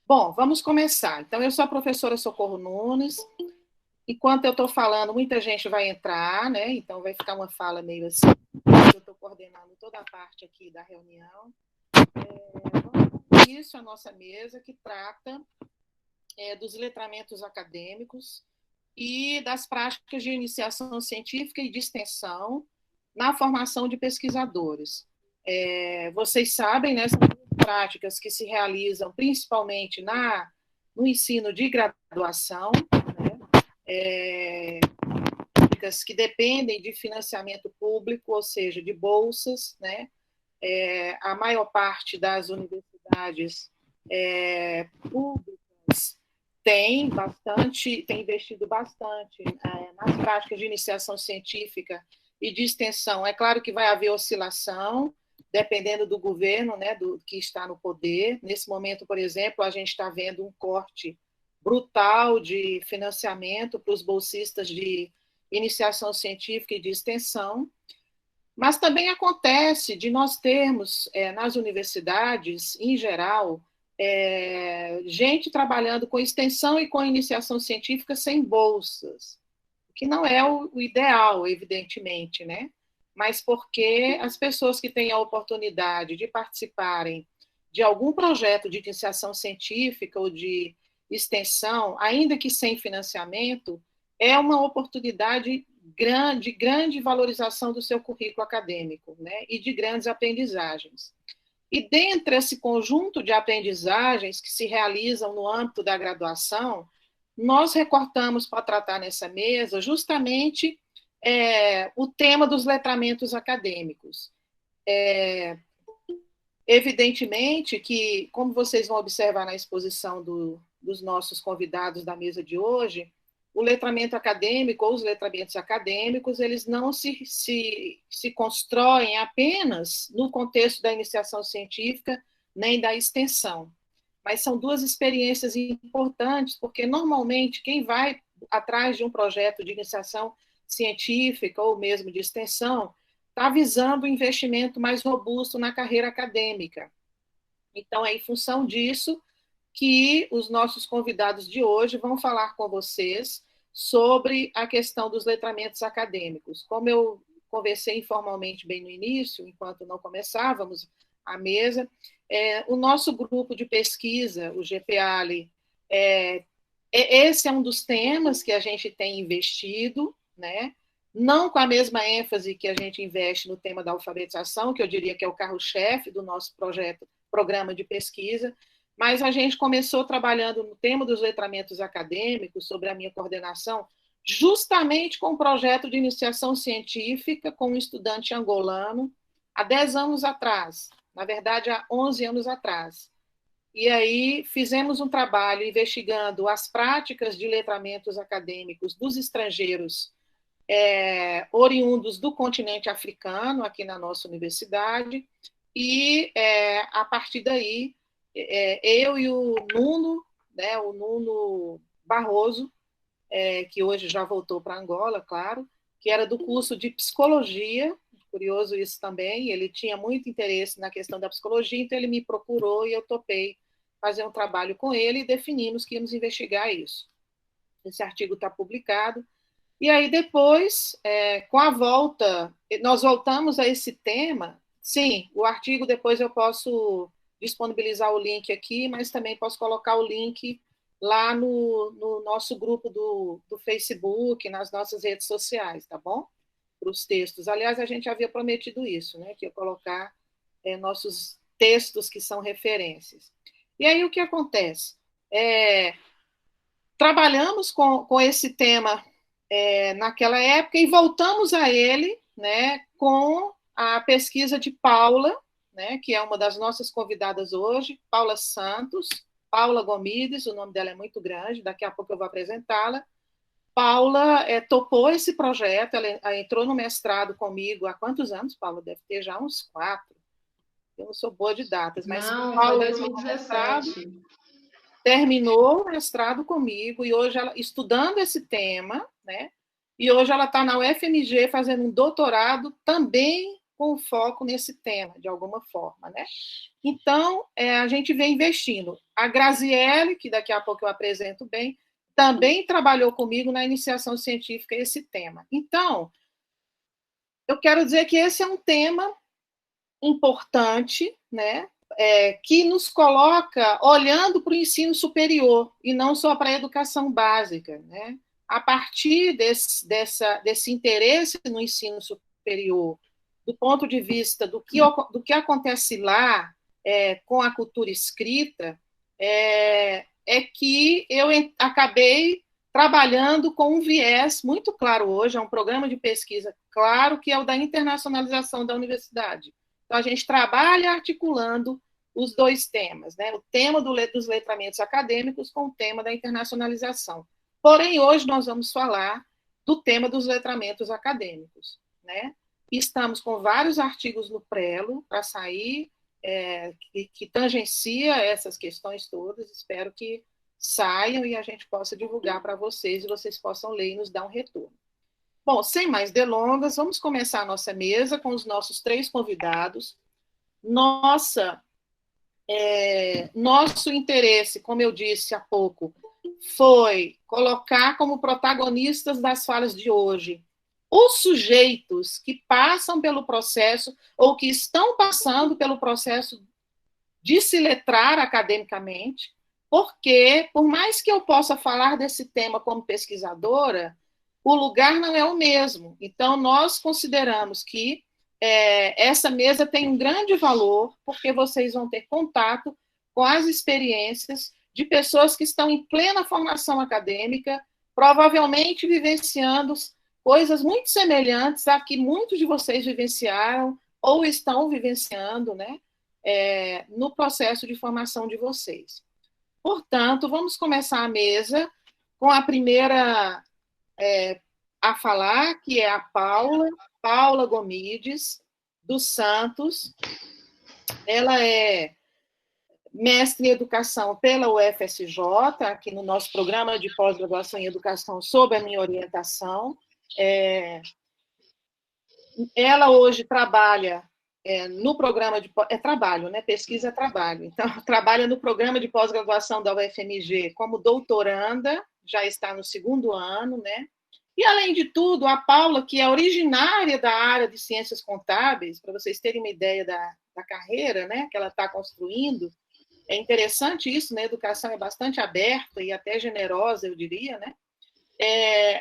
Bom, vamos começar. Então, eu sou a professora Socorro Nunes. Enquanto eu estou falando, muita gente vai entrar, né? Então, vai ficar uma fala meio assim. Eu estou coordenando toda a parte aqui da reunião. Vamos isso a nossa mesa que trata dos letramentos acadêmicos e das práticas de iniciação científica e de extensão na formação de pesquisadores. Vocês sabem, né, são práticas que se realizam principalmente no ensino de graduação, né, práticas que dependem de financiamento público, ou seja, de bolsas, né? A maior parte das universidades públicas tem investido bastante nas práticas de iniciação científica e de extensão. É claro que vai haver oscilação, dependendo do governo, né, do que está no poder. Nesse momento, por exemplo, a gente está vendo um corte brutal de financiamento para os bolsistas de iniciação científica e de extensão, mas também acontece de nós termos, nas universidades, em geral, gente trabalhando com extensão e com iniciação científica sem bolsas, o que não é o ideal, evidentemente, né? Mas porque as pessoas que têm a oportunidade de participarem de algum projeto de iniciação científica ou de extensão, ainda que sem financiamento, é uma oportunidade grande valorização do seu currículo acadêmico, né? E de grandes aprendizagens. E dentre esse conjunto de aprendizagens que se realizam no âmbito da graduação, nós recortamos para tratar nessa mesa justamente o tema dos letramentos acadêmicos. Evidentemente que, como vocês vão observar na exposição dos nossos convidados da mesa de hoje, o letramento acadêmico ou os letramentos acadêmicos, eles não se constroem apenas no contexto da iniciação científica nem da extensão, mas são duas experiências importantes, porque normalmente quem vai atrás de um projeto de iniciação científica ou mesmo de extensão está visando um investimento mais robusto na carreira acadêmica. Então, é em função disso que os nossos convidados de hoje vão falar com vocês sobre a questão dos letramentos acadêmicos. Como eu conversei informalmente bem no início, enquanto não começávamos a mesa, o nosso grupo de pesquisa, o GPALI, esse é um dos temas que a gente tem investido, né? Não com a mesma ênfase que a gente investe no tema da alfabetização, que eu diria que é o carro-chefe do nosso programa de pesquisa, mas a gente começou trabalhando no tema dos letramentos acadêmicos, sobre a minha coordenação, justamente com um projeto de iniciação científica com um estudante angolano, há 10 anos atrás, na verdade, há 11 anos atrás. E aí fizemos um trabalho investigando as práticas de letramentos acadêmicos dos estrangeiros oriundos do continente africano, aqui na nossa universidade, e a partir daí, eu e o Nuno, né, o Nuno Barroso, que hoje já voltou para Angola, claro, que era do curso de psicologia, curioso isso também, ele tinha muito interesse na questão da psicologia, então ele me procurou e eu topei fazer um trabalho com ele e definimos que íamos investigar isso. Esse artigo está publicado. E aí depois, com a volta, nós voltamos a esse tema. Sim, o artigo depois eu posso disponibilizar o link aqui, mas também posso colocar o link lá no nosso grupo do Facebook, nas nossas redes sociais, tá bom? Para os textos. Aliás, a gente havia prometido isso, né? Que ia colocar nossos textos que são referências. E aí o que acontece? Trabalhamos com esse tema naquela época e voltamos a ele, né, com a pesquisa de Paula, né, que é uma das nossas convidadas hoje, Paula Santos, Paula Gomides, o nome dela é muito grande, daqui a pouco eu vou apresentá-la. Paula topou esse projeto, ela entrou no mestrado comigo há quantos anos, Paula? Deve ter já uns 4. Eu não sou boa de datas, mas Não, foi Paula 2017. terminou o mestrado comigo e hoje ela estudando esse tema, né? E hoje ela está na UFMG fazendo um doutorado também com foco nesse tema, de alguma forma, né? Então, a gente vem investindo. A Graziele, que daqui a pouco eu apresento bem, também trabalhou comigo na iniciação científica esse tema. Então, eu quero dizer que esse é um tema importante, né? Que nos coloca olhando para o ensino superior e não só para a educação básica, né? A partir desse interesse no ensino superior, do ponto de vista do que acontece lá com a cultura escrita, que eu acabei trabalhando com um viés muito claro hoje, é um programa de pesquisa claro, que é o da internacionalização da universidade. Então, a gente trabalha articulando os dois temas, né? O tema dos letramentos acadêmicos com o tema da internacionalização. Porém, hoje nós vamos falar do tema dos letramentos acadêmicos, né? Estamos com vários artigos no Prelo para sair, que tangencia essas questões todas. Espero que saiam e a gente possa divulgar para vocês e vocês possam ler e nos dar um retorno. Bom, sem mais delongas, vamos começar a nossa mesa com os nossos 3 convidados. Nosso interesse, como eu disse há pouco, foi colocar como protagonistas das falas de hoje os sujeitos que passam pelo processo ou que estão passando pelo processo de se letrar academicamente, porque, por mais que eu possa falar desse tema como pesquisadora, o lugar não é o mesmo. Então, nós consideramos que essa mesa tem um grande valor, porque vocês vão ter contato com as experiências de pessoas que estão em plena formação acadêmica, provavelmente vivenciando coisas muito semelhantes a que muitos de vocês vivenciaram ou estão vivenciando, né, no processo de formação de vocês. Portanto, vamos começar a mesa com a primeira a falar, que é a Paula Gomides, dos Santos. Ela é mestre em educação pela UFSJ, aqui no nosso programa de pós-graduação em educação, sob a minha orientação. Ela hoje trabalha no programa de... trabalho, né? Pesquisa é trabalho. Então, trabalha no programa de pós-graduação da UFMG como doutoranda, já está no 2º ano, né? E, além de tudo, a Paula, que é originária da área de ciências contábeis, para vocês terem uma ideia da carreira, né, que ela está construindo, é interessante isso, né? A educação é bastante aberta e até generosa, eu diria, né?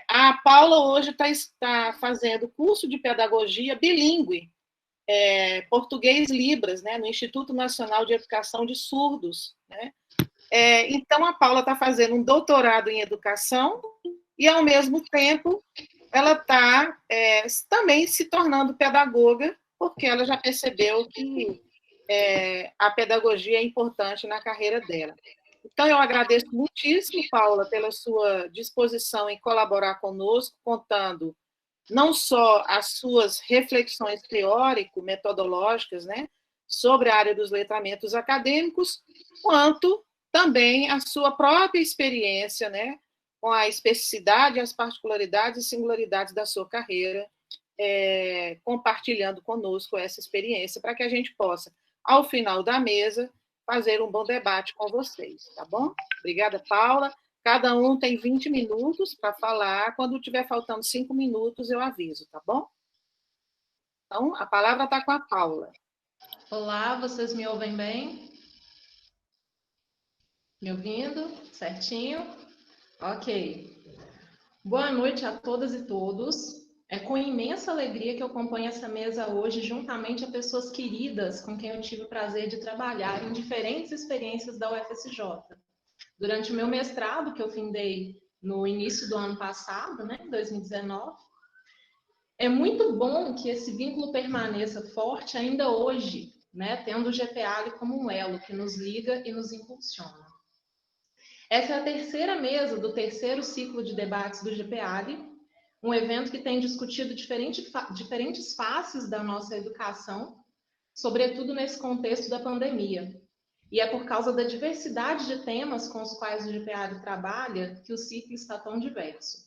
A Paula hoje está fazendo curso de pedagogia bilíngue, português-libras, né, no Instituto Nacional de Educação de Surdos, né? Então, a Paula está fazendo um doutorado em educação e, ao mesmo tempo, ela está também se tornando pedagoga, porque ela já percebeu que a pedagogia é importante na carreira dela. Então, eu agradeço muitíssimo, Paula, pela sua disposição em colaborar conosco, contando não só as suas reflexões teórico-metodológicas, né, sobre a área dos letramentos acadêmicos, quanto também a sua própria experiência, né, com a especificidade, as particularidades e singularidades da sua carreira, compartilhando conosco essa experiência, para que a gente possa, ao final da mesa, fazer um bom debate com vocês, tá bom? Obrigada, Paula. Cada um tem 20 minutos para falar. Quando tiver faltando 5 minutos, eu aviso, tá bom? Então, a palavra está com a Paula. Olá, vocês me ouvem bem? Me ouvindo? Certinho? Ok. Boa noite a todas e todos. É com imensa alegria que eu acompanho essa mesa hoje, juntamente a pessoas queridas com quem eu tive o prazer de trabalhar em diferentes experiências da UFSJ. Durante o meu mestrado, que eu findei no início do ano passado, né, 2019, é muito bom que esse vínculo permaneça forte ainda hoje, né, tendo o GPALI como um elo que nos liga e nos impulsiona. Essa é a terceira mesa do terceiro ciclo de debates do GPALI, um evento que tem discutido diferentes faces da nossa educação, sobretudo nesse contexto da pandemia. E é por causa da diversidade de temas com os quais o GPALI trabalha que o ciclo está tão diverso,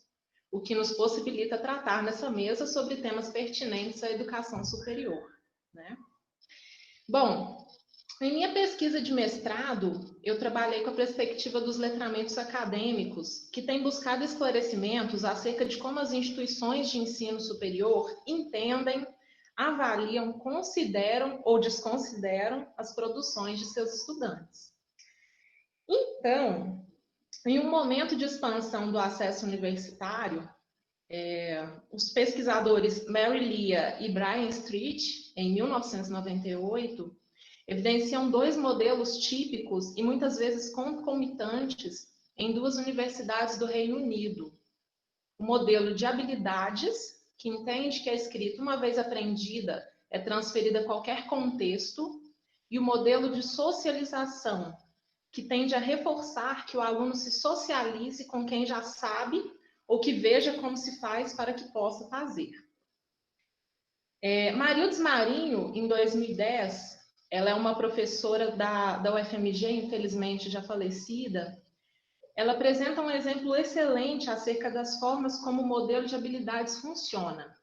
o que nos possibilita tratar nessa mesa sobre temas pertinentes à educação superior. né? Bom, em minha pesquisa de mestrado, eu trabalhei com a perspectiva dos letramentos acadêmicos, que têm buscado esclarecimentos acerca de como as instituições de ensino superior entendem, avaliam, consideram ou desconsideram as produções de seus estudantes. Então, em um momento de expansão do acesso universitário, os pesquisadores Mary Lea e Brian Street, em 1998, evidenciam dois modelos típicos e muitas vezes concomitantes em duas universidades do Reino Unido. O modelo de habilidades, que entende que a escrita, uma vez aprendida, é transferida a qualquer contexto, e o modelo de socialização, que tende a reforçar que o aluno se socialize com quem já sabe ou que veja como se faz para que possa fazer. Marildes Marinho, em 2010, ela é uma professora da UFMG, infelizmente já falecida. Ela apresenta um exemplo excelente acerca das formas como o modelo de habilidades funciona.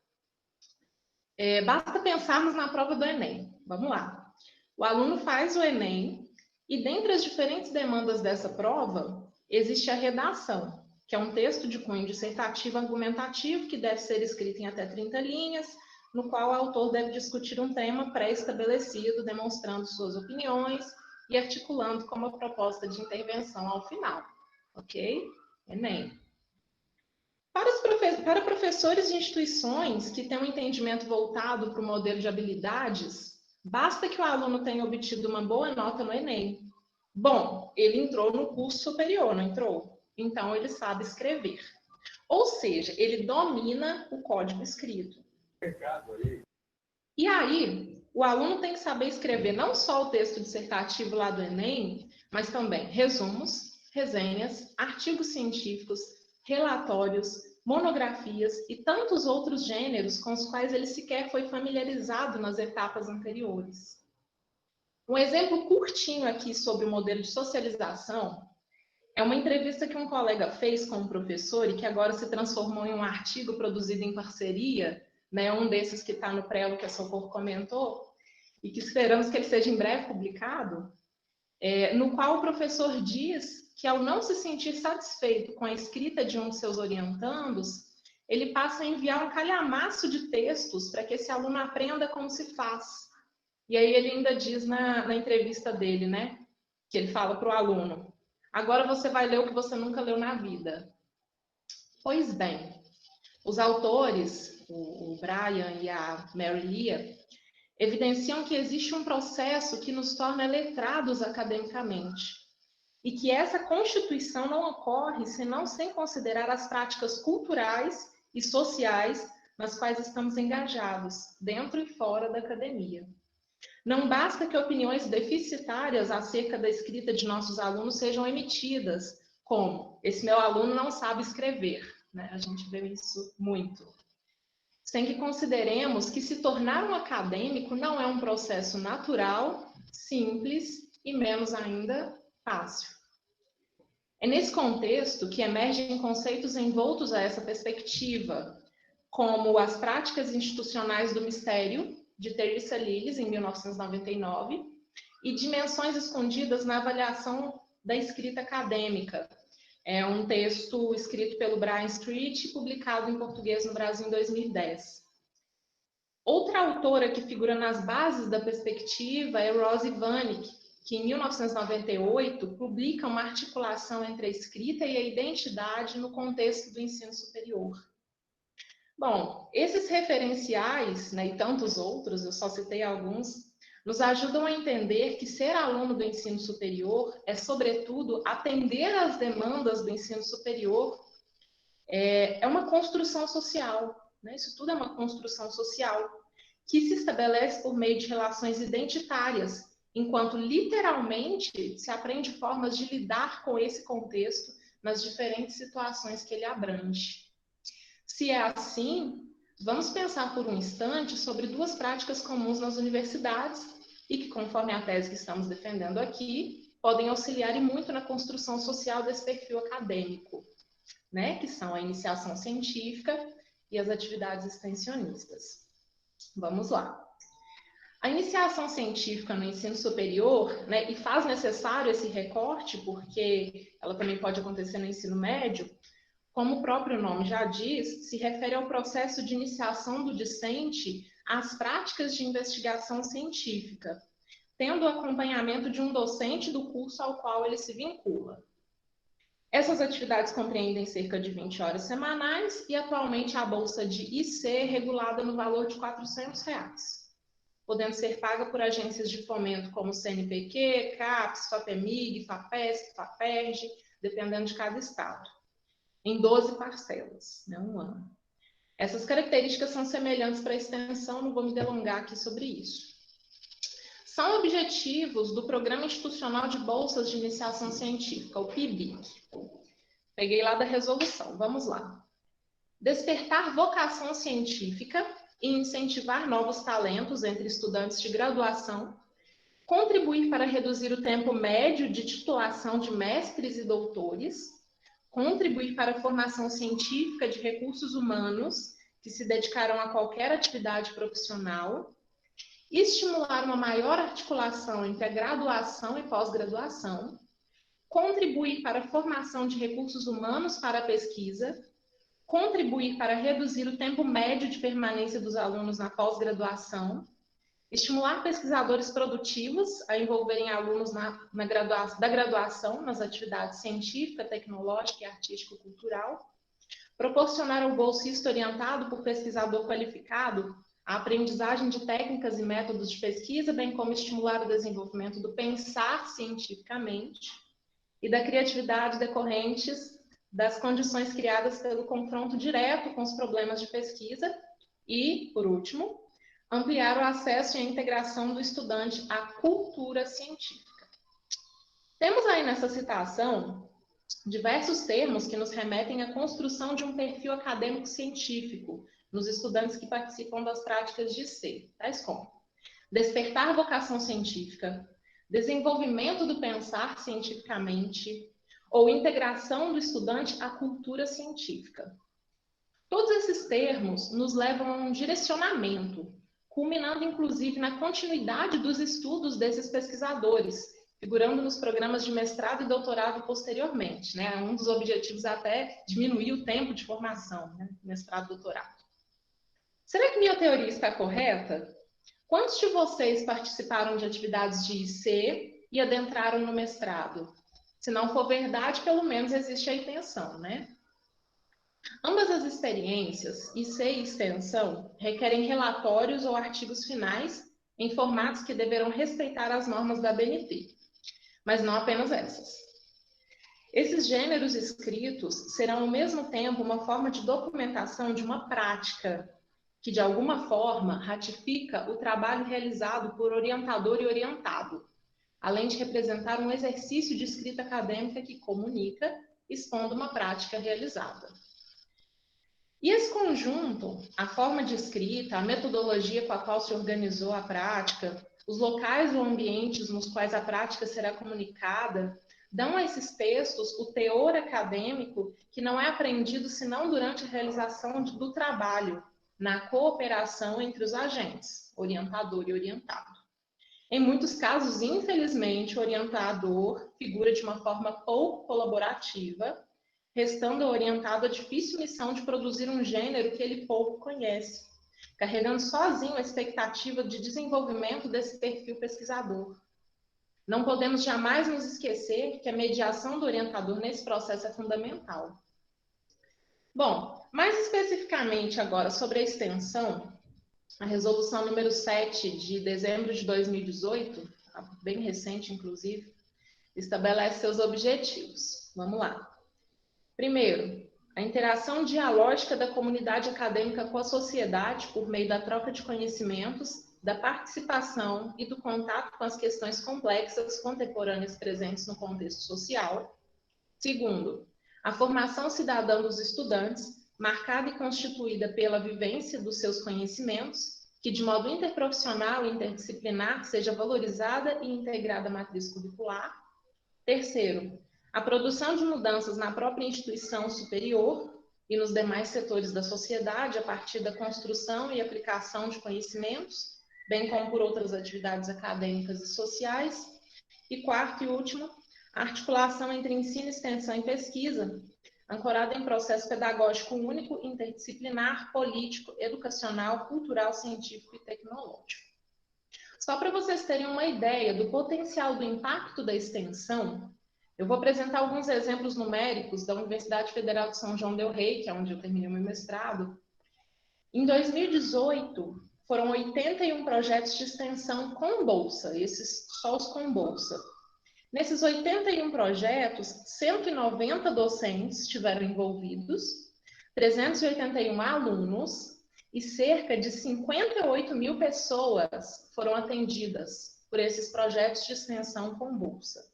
Basta pensarmos na prova do Enem. Vamos lá. O aluno faz o Enem e, dentre as diferentes demandas dessa prova, existe a redação, que é um texto de cunho dissertativo argumentativo que deve ser escrito em até 30 linhas, no qual o autor deve discutir um tema pré-estabelecido, demonstrando suas opiniões e articulando como uma proposta de intervenção ao final. Ok? Enem. Para professores de instituições que têm um entendimento voltado para o modelo de habilidades, basta que o aluno tenha obtido uma boa nota no Enem. Bom, ele entrou no curso superior, não entrou? Então, ele sabe escrever. Ou seja, ele domina o código escrito. E aí, o aluno tem que saber escrever não só o texto dissertativo lá do Enem, mas também resumos, resenhas, artigos científicos, relatórios, monografias e tantos outros gêneros com os quais ele sequer foi familiarizado nas etapas anteriores. Um exemplo curtinho aqui sobre o modelo de socialização é uma entrevista que um colega fez com um professor e que agora se transformou em um artigo produzido em parceria, né, um desses que está no prelo que a Socorro comentou, e que esperamos que ele seja em breve publicado, no qual o professor diz que, ao não se sentir satisfeito com a escrita de um de seus orientandos, ele passa a enviar um calhamaço de textos para que esse aluno aprenda como se faz. E aí ele ainda diz na entrevista dele, né, que ele fala para o aluno: agora você vai ler o que você nunca leu na vida. Pois bem, os autores, o Brian e a Mary Lea, evidenciam que existe um processo que nos torna letrados academicamente e que essa constituição não ocorre senão sem considerar as práticas culturais e sociais nas quais estamos engajados, dentro e fora da academia. Não basta que opiniões deficitárias acerca da escrita de nossos alunos sejam emitidas, como: esse meu aluno não sabe escrever, né? A gente vê isso muito. Sem que consideremos que se tornar um acadêmico não é um processo natural, simples e, menos ainda, fácil. É nesse contexto que emergem conceitos envoltos a essa perspectiva, como as práticas institucionais do mistério, de Teresa Lillis, em 1999, e dimensões escondidas na avaliação da escrita acadêmica. É um texto escrito pelo Brian Street e publicado em português no Brasil em 2010. Outra autora que figura nas bases da perspectiva é Rosie Vanek, que em 1998 publica uma articulação entre a escrita e a identidade no contexto do ensino superior. Bom, esses referenciais, né, e tantos outros, eu só citei alguns, nos ajudam a entender que ser aluno do ensino superior é, sobretudo, atender às demandas do ensino superior, é uma construção social, né? Isso tudo é uma construção social, que se estabelece por meio de relações identitárias, enquanto literalmente se aprende formas de lidar com esse contexto nas diferentes situações que ele abrange. Se é assim, vamos pensar por um instante sobre duas práticas comuns nas universidades e que, conforme a tese que estamos defendendo aqui, podem auxiliar e muito na construção social desse perfil acadêmico, né? Que são a iniciação científica e as atividades extensionistas. Vamos lá. A iniciação científica no ensino superior, né, e faz necessário esse recorte, porque ela também pode acontecer no ensino médio, como o próprio nome já diz, se refere ao processo de iniciação do discente às práticas de investigação científica, tendo o acompanhamento de um docente do curso ao qual ele se vincula. Essas atividades compreendem cerca de 20 horas semanais e atualmente a bolsa de IC é regulada no valor de R$ 400, podendo ser paga por agências de fomento como CNPq, CAPES, FAPEMIG, FAPESP, FAPERJ, dependendo de cada estado, em 12 parcelas, né, um ano. Essas características são semelhantes para a extensão, não vou me delongar aqui sobre isso. São objetivos do Programa Institucional de Bolsas de Iniciação Científica, o PIBIC. Peguei lá da resolução, vamos lá. Despertar vocação científica e incentivar novos talentos entre estudantes de graduação, contribuir para reduzir o tempo médio de titulação de mestres e doutores, contribuir para a formação científica de recursos humanos que se dedicarão a qualquer atividade profissional, estimular uma maior articulação entre a graduação e pós-graduação, contribuir para a formação de recursos humanos para a pesquisa, contribuir para reduzir o tempo médio de permanência dos alunos na pós-graduação, estimular pesquisadores produtivos a envolverem alunos da graduação nas atividades científica, tecnológica e artístico-cultural, proporcionar ao bolsista orientado por pesquisador qualificado a aprendizagem de técnicas e métodos de pesquisa, bem como estimular o desenvolvimento do pensar cientificamente e da criatividade decorrentes das condições criadas pelo confronto direto com os problemas de pesquisa e, por último, ampliar o acesso e a integração do estudante à cultura científica. Temos aí nessa citação diversos termos que nos remetem à construção de um perfil acadêmico científico nos estudantes que participam das práticas de IC, tais como despertar vocação científica, desenvolvimento do pensar cientificamente ou integração do estudante à cultura científica. Todos esses termos nos levam a um direcionamento, culminando inclusive na continuidade dos estudos desses pesquisadores, figurando nos programas de mestrado e doutorado posteriormente, né? Um dos objetivos é até diminuir o tempo de formação, né? Mestrado e doutorado. Será que minha teoria está correta? Quantos de vocês participaram de atividades de IC e adentraram no mestrado? Se não for verdade, pelo menos existe a intenção, né? Ambas as experiências, IC e extensão, requerem relatórios ou artigos finais em formatos que deverão respeitar as normas da ABNT, mas não apenas essas. Esses gêneros escritos serão, ao mesmo tempo, uma forma de documentação de uma prática que, de alguma forma, ratifica o trabalho realizado por orientador e orientado, além de representar um exercício de escrita acadêmica que comunica, expondo uma prática realizada. E esse conjunto, a forma de escrita, a metodologia com a qual se organizou a prática, os locais ou ambientes nos quais a prática será comunicada, dão a esses textos o teor acadêmico que não é aprendido senão durante a realização do trabalho, na cooperação entre os agentes, orientador e orientado. Em muitos casos, infelizmente, o orientador figura de uma forma pouco colaborativa, restando ao orientado a difícil missão de produzir um gênero que ele pouco conhece, carregando sozinho a expectativa de desenvolvimento desse perfil pesquisador. Não podemos jamais nos esquecer que a mediação do orientador nesse processo é fundamental. Bom, mais especificamente agora sobre a extensão, a resolução número 7 de dezembro de 2018, bem recente inclusive, estabelece seus objetivos. Vamos lá. Primeiro, a interação dialógica da comunidade acadêmica com a sociedade por meio da troca de conhecimentos, da participação e do contato com as questões complexas contemporâneas presentes no contexto social. Segundo, a formação cidadã dos estudantes, marcada e constituída pela vivência dos seus conhecimentos, que de modo interprofissional e interdisciplinar seja valorizada e integrada à matriz curricular. Terceiro, a produção de mudanças na própria instituição superior e nos demais setores da sociedade a partir da construção e aplicação de conhecimentos. bem como por outras atividades acadêmicas e sociais. E quarto e último, a articulação entre ensino, extensão e pesquisa, ancorada em processo pedagógico único, interdisciplinar, político, educacional, cultural, científico e tecnológico. Só para vocês terem uma ideia do potencial do impacto da extensão, eu vou apresentar alguns exemplos numéricos da Universidade Federal de São João del Rei, que é onde eu terminei o meu mestrado. Em 2018, foram 81 projetos de extensão com bolsa, esses só os com bolsa. Nesses 81 projetos, 190 docentes estiveram envolvidos, 381 alunos e cerca de 58 mil pessoas foram atendidas por esses projetos de extensão com bolsa.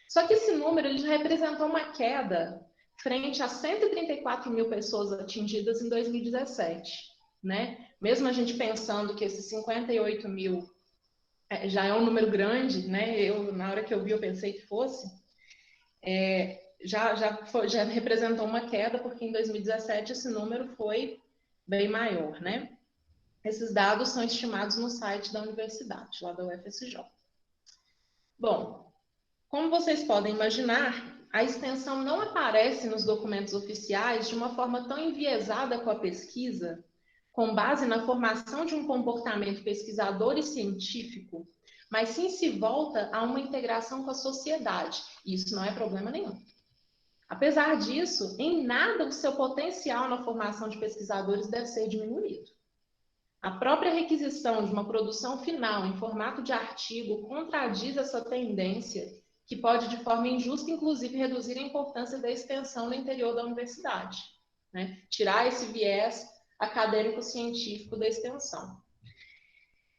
Só que esse número ele representou uma queda frente a 134 mil pessoas atingidas em 2017, né? Mesmo a gente pensando que esses 58 mil já é um número grande, né? Na hora que eu vi, eu pensei que fosse. Já representou uma queda, porque em 2017 esse número foi bem maior, né? Esses dados são estimados no site da universidade, lá da UFSJ. Bom, como vocês podem imaginar, a extensão não aparece nos documentos oficiais de uma forma tão enviesada com a pesquisa, com base na formação de um comportamento pesquisador e científico, mas sim se volta a uma integração com a sociedade. E isso não é problema nenhum. Apesar disso, em nada o seu potencial na formação de pesquisadores deve ser diminuído. A própria requisição de uma produção final em formato de artigo contradiz essa tendência, que pode, de forma injusta, inclusive, reduzir a importância da extensão no interior da universidade, né? Tirar esse viés acadêmico-científico da extensão.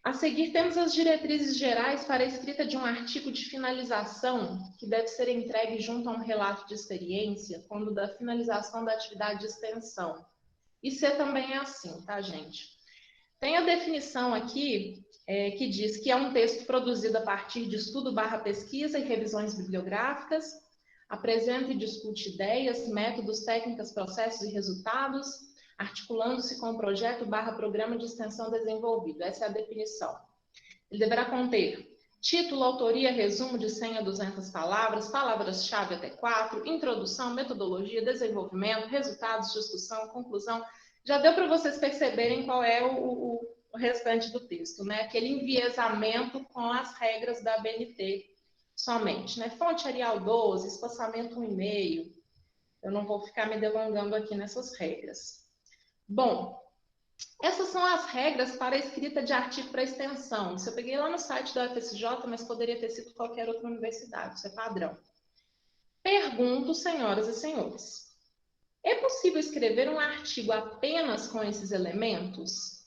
A seguir, temos as diretrizes gerais para a escrita de um artigo de finalização, que deve ser entregue junto a um relato de experiência, quando da finalização da atividade de extensão. Isso também é assim, tá, gente? Tem a definição aqui, que diz que é um texto produzido a partir de estudo/pesquisa e revisões bibliográficas, apresenta e discute ideias, métodos, técnicas, processos e resultados, articulando-se com o projeto/programa de extensão desenvolvido. Essa é a definição. Ele deverá conter título, autoria, resumo de 100 a 200 palavras, palavras-chave até 4, introdução, metodologia, desenvolvimento, resultados, discussão, conclusão. Já deu para vocês perceberem qual é o restante do texto, né? Aquele enviesamento com as regras da ABNT somente, né? Fonte Arial 12, espaçamento 1,5. Eu não vou ficar me delongando aqui nessas regras. Bom, essas são as regras para a escrita de artigo para extensão. Isso eu peguei lá no site da UFSJ, mas poderia ter sido qualquer outra universidade, isso é padrão. Pergunto, senhoras e senhores, é possível escrever um artigo apenas com esses elementos?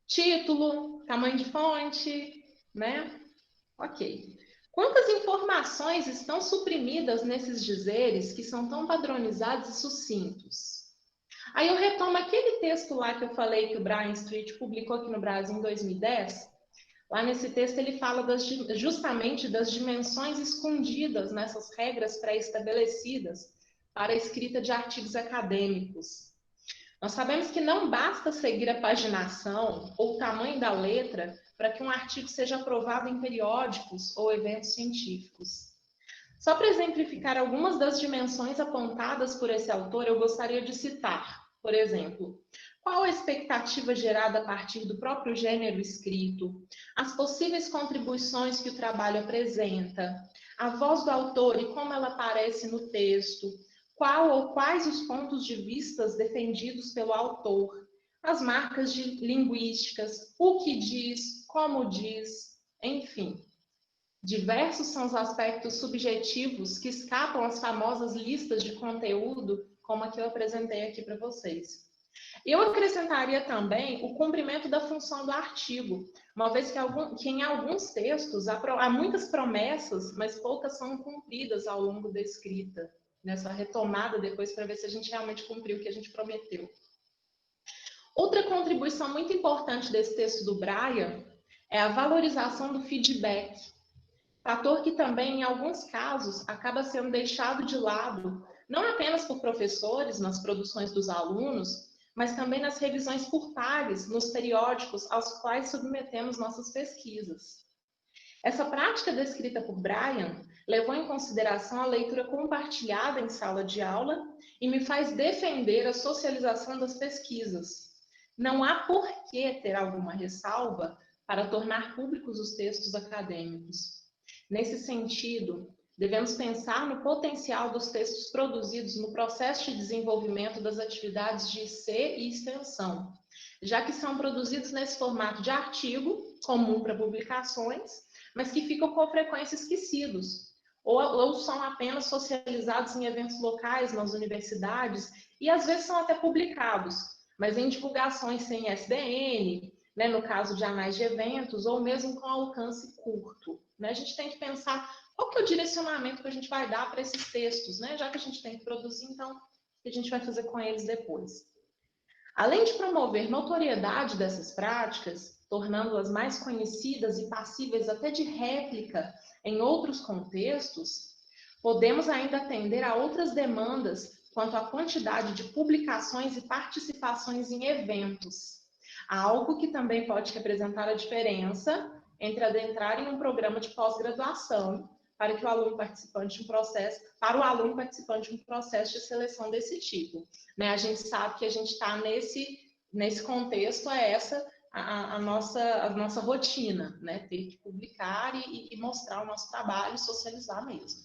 Título, tamanho de fonte, né? Ok. Quantas informações estão suprimidas nesses dizeres que são tão padronizados e sucintos? Aí eu retomo aquele texto lá que eu falei que o Brian Street publicou aqui no Brasil em 2010. Lá nesse texto ele fala justamente das dimensões escondidas nessas regras pré-estabelecidas para a escrita de artigos acadêmicos. Nós sabemos que não basta seguir a paginação ou o tamanho da letra para que um artigo seja aprovado em periódicos ou eventos científicos. Só para exemplificar algumas das dimensões apontadas por esse autor, eu gostaria de citar, por exemplo, qual a expectativa gerada a partir do próprio gênero escrito, as possíveis contribuições que o trabalho apresenta, a voz do autor e como ela aparece no texto, qual ou quais os pontos de vista defendidos pelo autor, as marcas linguísticas, o que diz, como diz, enfim. Diversos são os aspectos subjetivos que escapam às famosas listas de conteúdo, como a que eu apresentei aqui para vocês. Eu acrescentaria também o cumprimento da função do artigo, uma vez que em alguns textos há muitas promessas, mas poucas são cumpridas ao longo da escrita, nessa retomada depois para ver se a gente realmente cumpriu o que a gente prometeu. Outra contribuição muito importante desse texto do Brian é a valorização do feedback, fator que também, em alguns casos, acaba sendo deixado de lado, não apenas por professores nas produções dos alunos, mas também nas revisões por pares, nos periódicos aos quais submetemos nossas pesquisas. Essa prática descrita por Brian levou em consideração a leitura compartilhada em sala de aula e me faz defender a socialização das pesquisas. Não há por que ter alguma ressalva para tornar públicos os textos acadêmicos. Nesse sentido, devemos pensar no potencial dos textos produzidos no processo de desenvolvimento das atividades de IC e extensão, já que são produzidos nesse formato de artigo, comum para publicações, mas que ficam com frequência esquecidos, ou são apenas socializados em eventos locais nas universidades, e às vezes são até publicados, mas em divulgações sem SDN, né, no caso de anais de eventos, ou mesmo com alcance curto. Né? A gente tem que pensar qual que é o direcionamento que a gente vai dar para esses textos, né? Já que a gente tem que produzir, então, o que a gente vai fazer com eles depois? Além de promover notoriedade dessas práticas, tornando-as mais conhecidas e passíveis até de réplica em outros contextos, podemos ainda atender a outras demandas quanto à quantidade de publicações e participações em eventos, algo que também pode representar a diferença entre adentrar em um programa de pós-graduação para o aluno participante de um processo de seleção desse tipo. Né? A gente sabe que a gente está nesse contexto, é essa a nossa rotina, né? Ter que publicar e mostrar o nosso trabalho, socializar mesmo.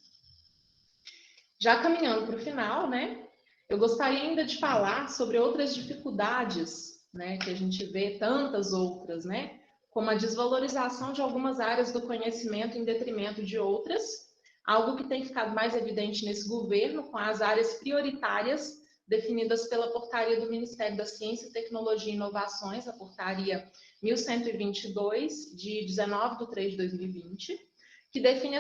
Já caminhando para o final, né? Eu gostaria ainda de falar sobre outras dificuldades, né? Que a gente vê tantas outras, né? Como a desvalorização de algumas áreas do conhecimento em detrimento de outras, algo que tem ficado mais evidente nesse governo, com as áreas prioritárias definidas pela portaria do Ministério da Ciência, Tecnologia e Inovações, a portaria 1122, de 19/3/2020, que define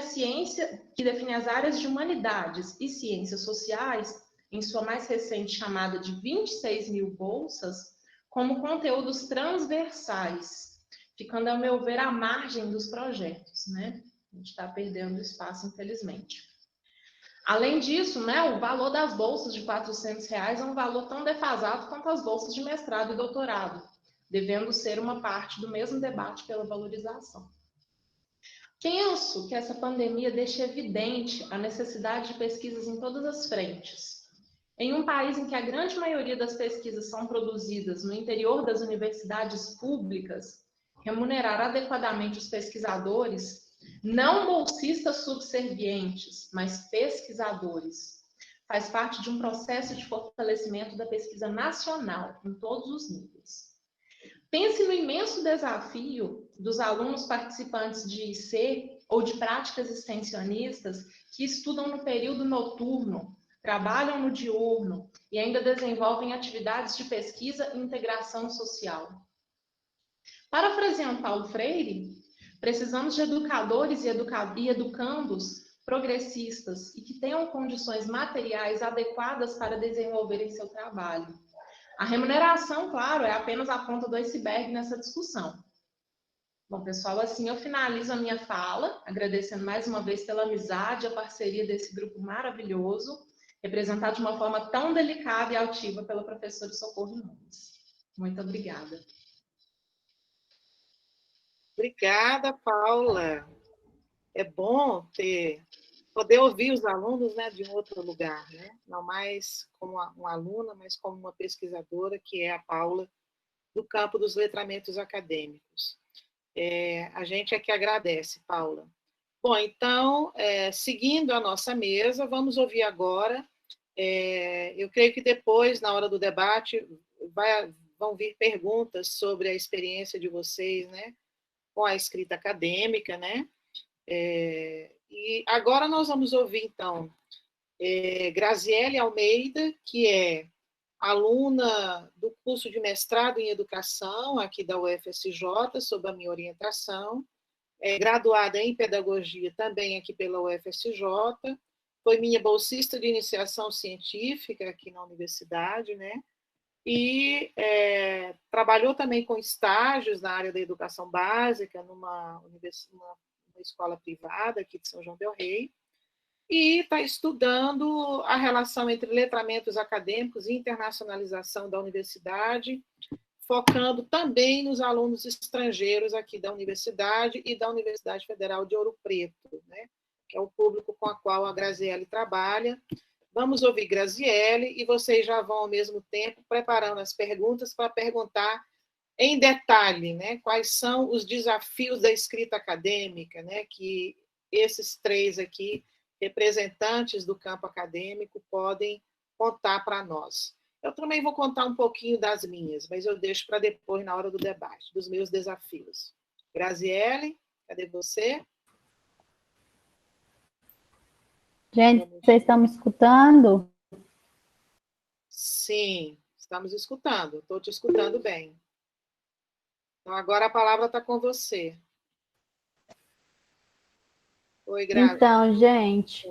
as áreas de humanidades e ciências sociais, em sua mais recente chamada de 26 mil bolsas, como conteúdos transversais, ficando, ao meu ver, à margem dos projetos, né? A gente está perdendo espaço, infelizmente. Além disso, né, o valor das bolsas de R$400 é um valor tão defasado quanto as bolsas de mestrado e doutorado, devendo ser uma parte do mesmo debate pela valorização. Penso que essa pandemia deixa evidente a necessidade de pesquisas em todas as frentes. Em um país em que a grande maioria das pesquisas são produzidas no interior das universidades públicas, remunerar adequadamente os pesquisadores, não bolsistas subservientes, mas pesquisadores, faz parte de um processo de fortalecimento da pesquisa nacional, em todos os níveis. Pense no imenso desafio dos alunos participantes de IC ou de práticas extensionistas que estudam no período noturno, trabalham no diurno e ainda desenvolvem atividades de pesquisa e integração social. Parafraseando Paulo Freire, precisamos de educadores e educandos progressistas e que tenham condições materiais adequadas para desenvolverem seu trabalho. A remuneração, claro, é apenas a ponta do iceberg nessa discussão. Bom, pessoal, assim eu finalizo a minha fala, agradecendo mais uma vez pela amizade e a parceria desse grupo maravilhoso, representado de uma forma tão delicada e altiva pela professora Socorro Nunes. Muito obrigada. Obrigada, Paula. É bom poder ouvir os alunos, né, de um outro lugar, né? Não mais como uma aluna, mas como uma pesquisadora, que é a Paula, do campo dos letramentos acadêmicos. A gente é que agradece, Paula. Bom, então, seguindo a nossa mesa, vamos ouvir agora. Eu creio que depois, na hora do debate, vão vir perguntas sobre a experiência de vocês, né, com a escrita acadêmica, né? E agora nós vamos ouvir, então, Graziele Almeida, que é aluna do curso de mestrado em educação aqui da UFSJ, sob a minha orientação, graduada em pedagogia também aqui pela UFSJ, foi minha bolsista de iniciação científica aqui na universidade, né? E trabalhou também com estágios na área da educação básica, numa escola privada aqui de São João del Rei. e está estudando a relação entre letramentos acadêmicos e internacionalização da universidade, focando também nos alunos estrangeiros aqui da universidade e da Universidade Federal de Ouro Preto, né? Que é o público com o qual a Graziele trabalha. Vamos ouvir Graziele e vocês já vão, ao mesmo tempo, preparando as perguntas para perguntar em detalhe, né, quais são os desafios da escrita acadêmica, né, que esses três aqui, representantes do campo acadêmico, podem contar para nós. Eu também vou contar um pouquinho das minhas, mas eu deixo para depois, na hora do debate, dos meus desafios. Graziele, cadê você? Gente, vocês estão me escutando? Sim, estamos escutando. Estou te escutando bem. Então, agora a palavra está com você. Oi, Grazi. Então, gente,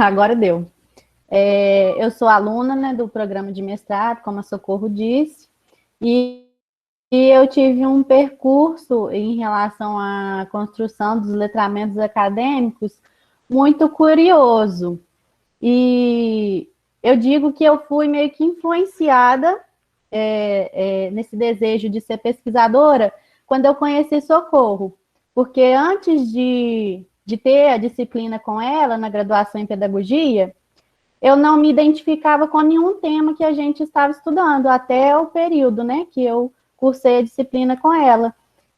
agora deu. Eu sou aluna, né, do programa de mestrado, como a Socorro disse, e eu tive um percurso em relação à construção dos letramentos acadêmicos muito curioso. E eu digo que eu fui meio que influenciada nesse desejo de ser pesquisadora quando eu conheci Socorro, porque antes de ter a disciplina com ela na graduação em pedagogia, eu não me identificava com nenhum tema que a gente estava estudando, até o período, né, que eu cursei a disciplina com ela.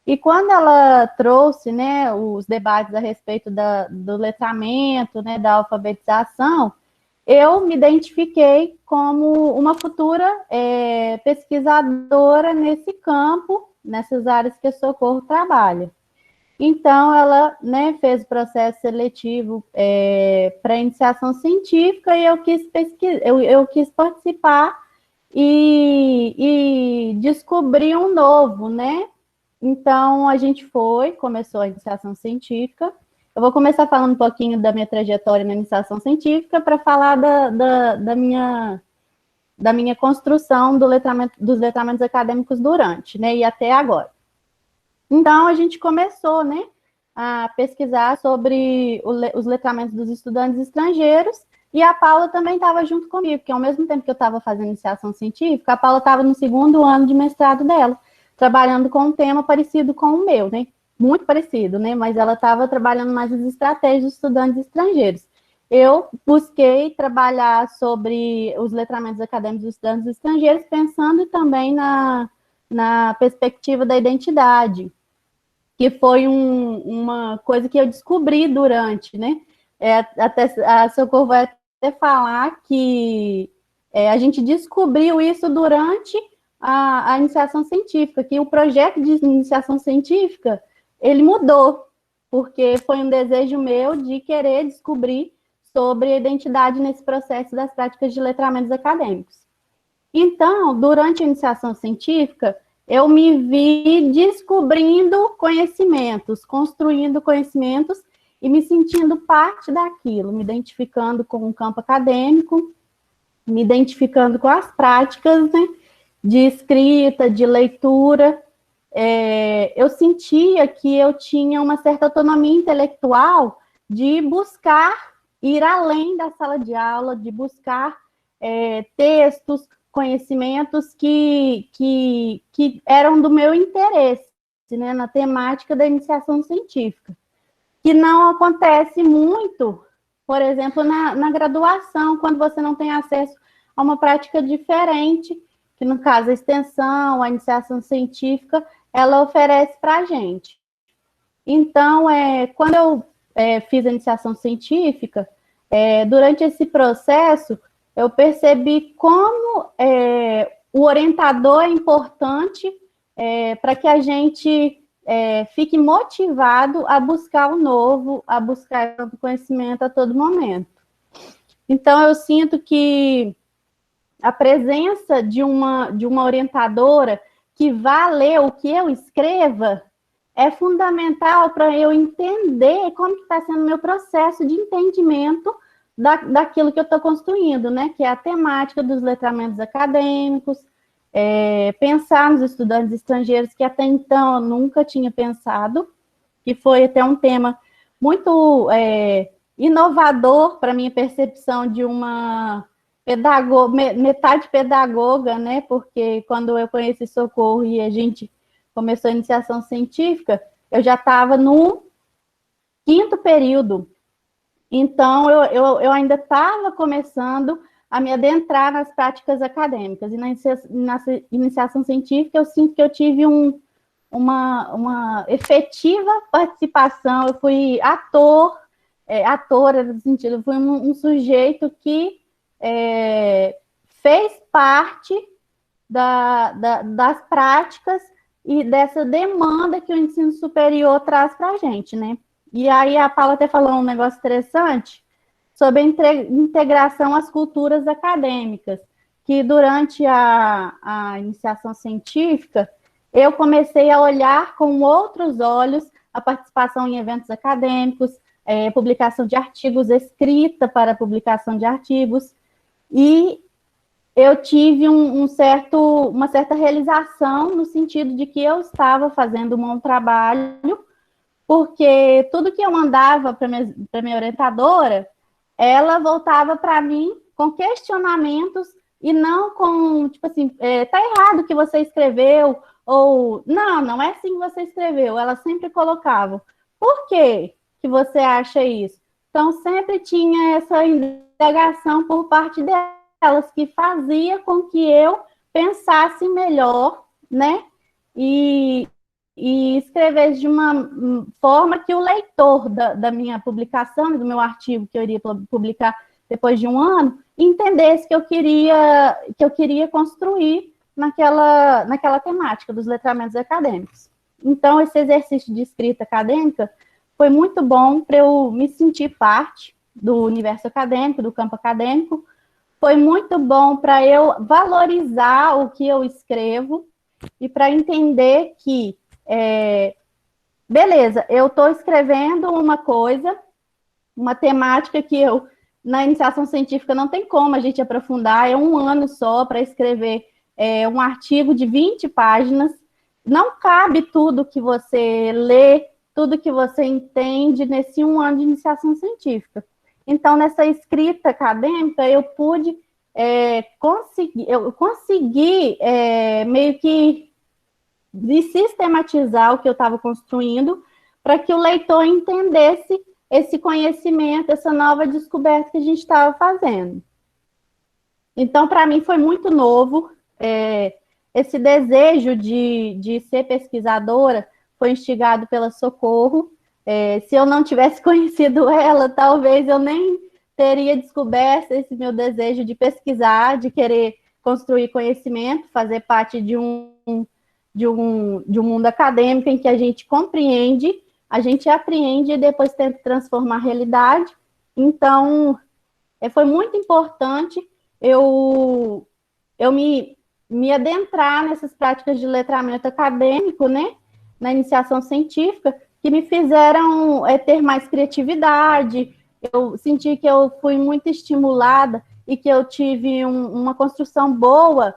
E quando ela trouxe, né, os debates a respeito do letramento, né, da alfabetização, eu me identifiquei como uma futura pesquisadora nesse campo, nessas áreas que a Socorro trabalha. Então, ela, né, fez o processo seletivo para iniciação científica e eu quis participar e descobri um novo, né? Então, a gente começou a iniciação científica. Eu vou começar falando um pouquinho da minha trajetória na iniciação científica para falar da minha construção dos letramentos acadêmicos durante, né, e até agora. Então, a gente começou, né, a pesquisar sobre os letramentos dos estudantes estrangeiros, e a Paula também estava junto comigo, porque ao mesmo tempo que eu estava fazendo iniciação científica, a Paula estava no 2º ano de mestrado dela, trabalhando com um tema parecido com o meu, né, muito parecido, né, mas ela estava trabalhando mais as estratégias dos estudantes estrangeiros. Eu busquei trabalhar sobre os letramentos acadêmicos dos estudantes estrangeiros, pensando também na perspectiva da identidade, que foi uma coisa que eu descobri durante, né? Até a Socorro vai até falar que a gente descobriu isso durante a iniciação científica, que o projeto de iniciação científica, ele mudou, porque foi um desejo meu de querer descobrir sobre a identidade nesse processo das práticas de letramentos acadêmicos. Então, durante a iniciação científica, eu me vi descobrindo conhecimentos, construindo conhecimentos e me sentindo parte daquilo, me identificando com o campo acadêmico, me identificando com as práticas, né, de escrita, de leitura. Eu sentia que eu tinha uma certa autonomia intelectual de buscar ir além da sala de aula, de buscar textos, conhecimentos que eram do meu interesse, né, na temática da iniciação científica, que não acontece muito, por exemplo, na graduação, quando você não tem acesso a uma prática diferente, que no caso a extensão, a iniciação científica, ela oferece para a gente. Então, quando eu fiz a iniciação científica, durante esse processo, eu percebi como o orientador é importante para que a gente fique motivado a buscar o novo, a buscar o conhecimento a todo momento. Então, eu sinto que a presença de uma orientadora que vá ler o que eu escreva é fundamental para eu entender como está sendo o meu processo de entendimento daquilo que eu estou construindo, né? Que é a temática dos letramentos acadêmicos, pensar nos estudantes estrangeiros, que até então eu nunca tinha pensado, que foi até um tema muito inovador para a minha percepção de uma metade pedagoga, né? Porque quando eu conheci Socorro e a gente começou a iniciação científica, eu já estava no 5º período. Então, eu ainda estava começando a me adentrar nas práticas acadêmicas. E na iniciação científica, eu sinto que eu tive uma efetiva participação. Eu fui atora, no sentido, eu fui um sujeito que fez parte das práticas e dessa demanda que o ensino superior traz para a gente, né? E aí a Paula até falou um negócio interessante sobre a integração às culturas acadêmicas, que durante a iniciação científica, eu comecei a olhar com outros olhos a participação em eventos acadêmicos, publicação de artigos, escrita para publicação de artigos, e eu tive uma certa realização no sentido de que eu estava fazendo um bom trabalho, porque tudo que eu mandava para minha orientadora, ela voltava para mim com questionamentos e não com, tipo assim, tá errado o que você escreveu, ou não é assim que você escreveu. Ela sempre colocava, por que você acha isso? Então, sempre tinha essa indagação por parte delas, que fazia com que eu pensasse melhor, né? E escrevesse de uma forma que o leitor da minha publicação, do meu artigo que eu iria publicar depois de um ano, entendesse que eu queria construir naquela temática dos letramentos acadêmicos. Então, esse exercício de escrita acadêmica foi muito bom para eu me sentir parte do universo acadêmico, do campo acadêmico. Foi muito bom para eu valorizar o que eu escrevo e para entender que, beleza, eu estou escrevendo uma coisa, uma temática que na iniciação científica não tem como a gente aprofundar, é um ano só para escrever um artigo de 20 páginas, não cabe tudo que você lê, tudo que você entende nesse um ano de iniciação científica. Então, nessa escrita acadêmica, eu pude conseguir meio que sistematizar o que eu estava construindo para que o leitor entendesse esse conhecimento, essa nova descoberta que a gente estava fazendo. Então, para mim, foi muito novo. Esse desejo de ser pesquisadora foi instigado pela Socorro. Se eu não tivesse conhecido ela, talvez eu nem teria descoberto esse meu desejo de pesquisar, de querer construir conhecimento, fazer parte de um mundo acadêmico em que a gente compreende, a gente apreende e depois tenta transformar a realidade. Então, foi muito importante eu me adentrar nessas práticas de letramento acadêmico, né, na iniciação científica, que me fizeram ter mais criatividade. Eu senti que eu fui muito estimulada e que eu tive uma construção boa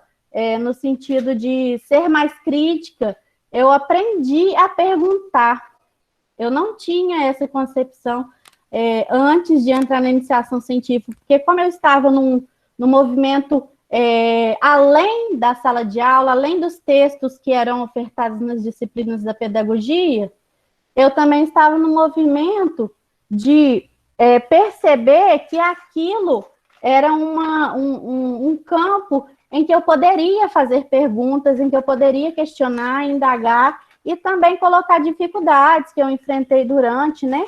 no sentido de ser mais crítica. Eu aprendi a perguntar. Eu não tinha essa concepção antes de entrar na iniciação científica, porque como eu estava num movimento além da sala de aula, além dos textos que eram ofertados nas disciplinas da pedagogia, eu também estava no movimento de perceber que aquilo era um campo em que eu poderia fazer perguntas, em que eu poderia questionar, indagar e também colocar dificuldades que eu enfrentei durante, né,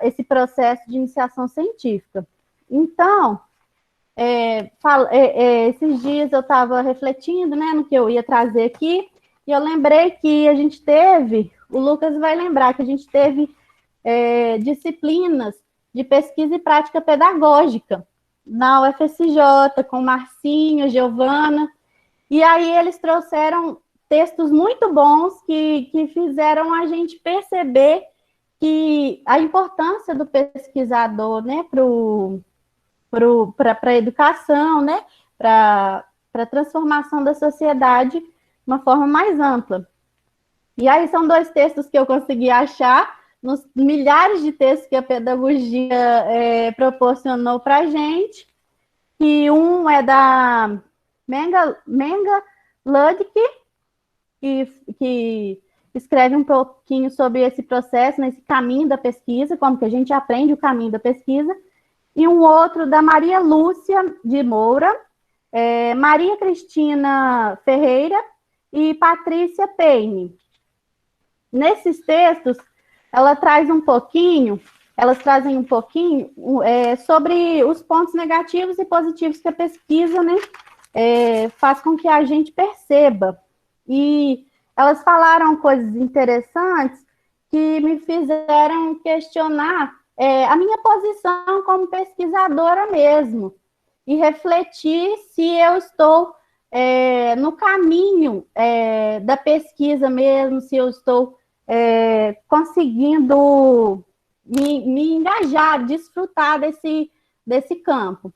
esse processo de iniciação científica. Então, esses dias eu estava refletindo, né, no que eu ia trazer aqui, e eu lembrei que a gente teve, o Lucas vai lembrar, que a gente teve disciplinas de pesquisa e prática pedagógica na UFSJ, com Marcinho, Giovana, e aí eles trouxeram textos muito bons que fizeram a gente perceber que a importância do pesquisador, né, para a educação, né, para para a transformação da sociedade de uma forma mais ampla. E aí são 2 textos que eu consegui achar, nos milhares de textos que a pedagogia proporcionou para a gente, que um é da Menga Ludwig, que escreve um pouquinho sobre esse processo, nesse caminho da pesquisa, como que a gente aprende o caminho da pesquisa, e um outro da Maria Lúcia de Moura, Maria Cristina Ferreira e Patrícia Payne. Nesses textos, elas trazem um pouquinho sobre os pontos negativos e positivos que a pesquisa, né, faz com que a gente perceba. E elas falaram coisas interessantes que me fizeram questionar a minha posição como pesquisadora mesmo, e refletir se eu estou no caminho da pesquisa mesmo, se eu estou conseguindo me engajar, desfrutar desse campo.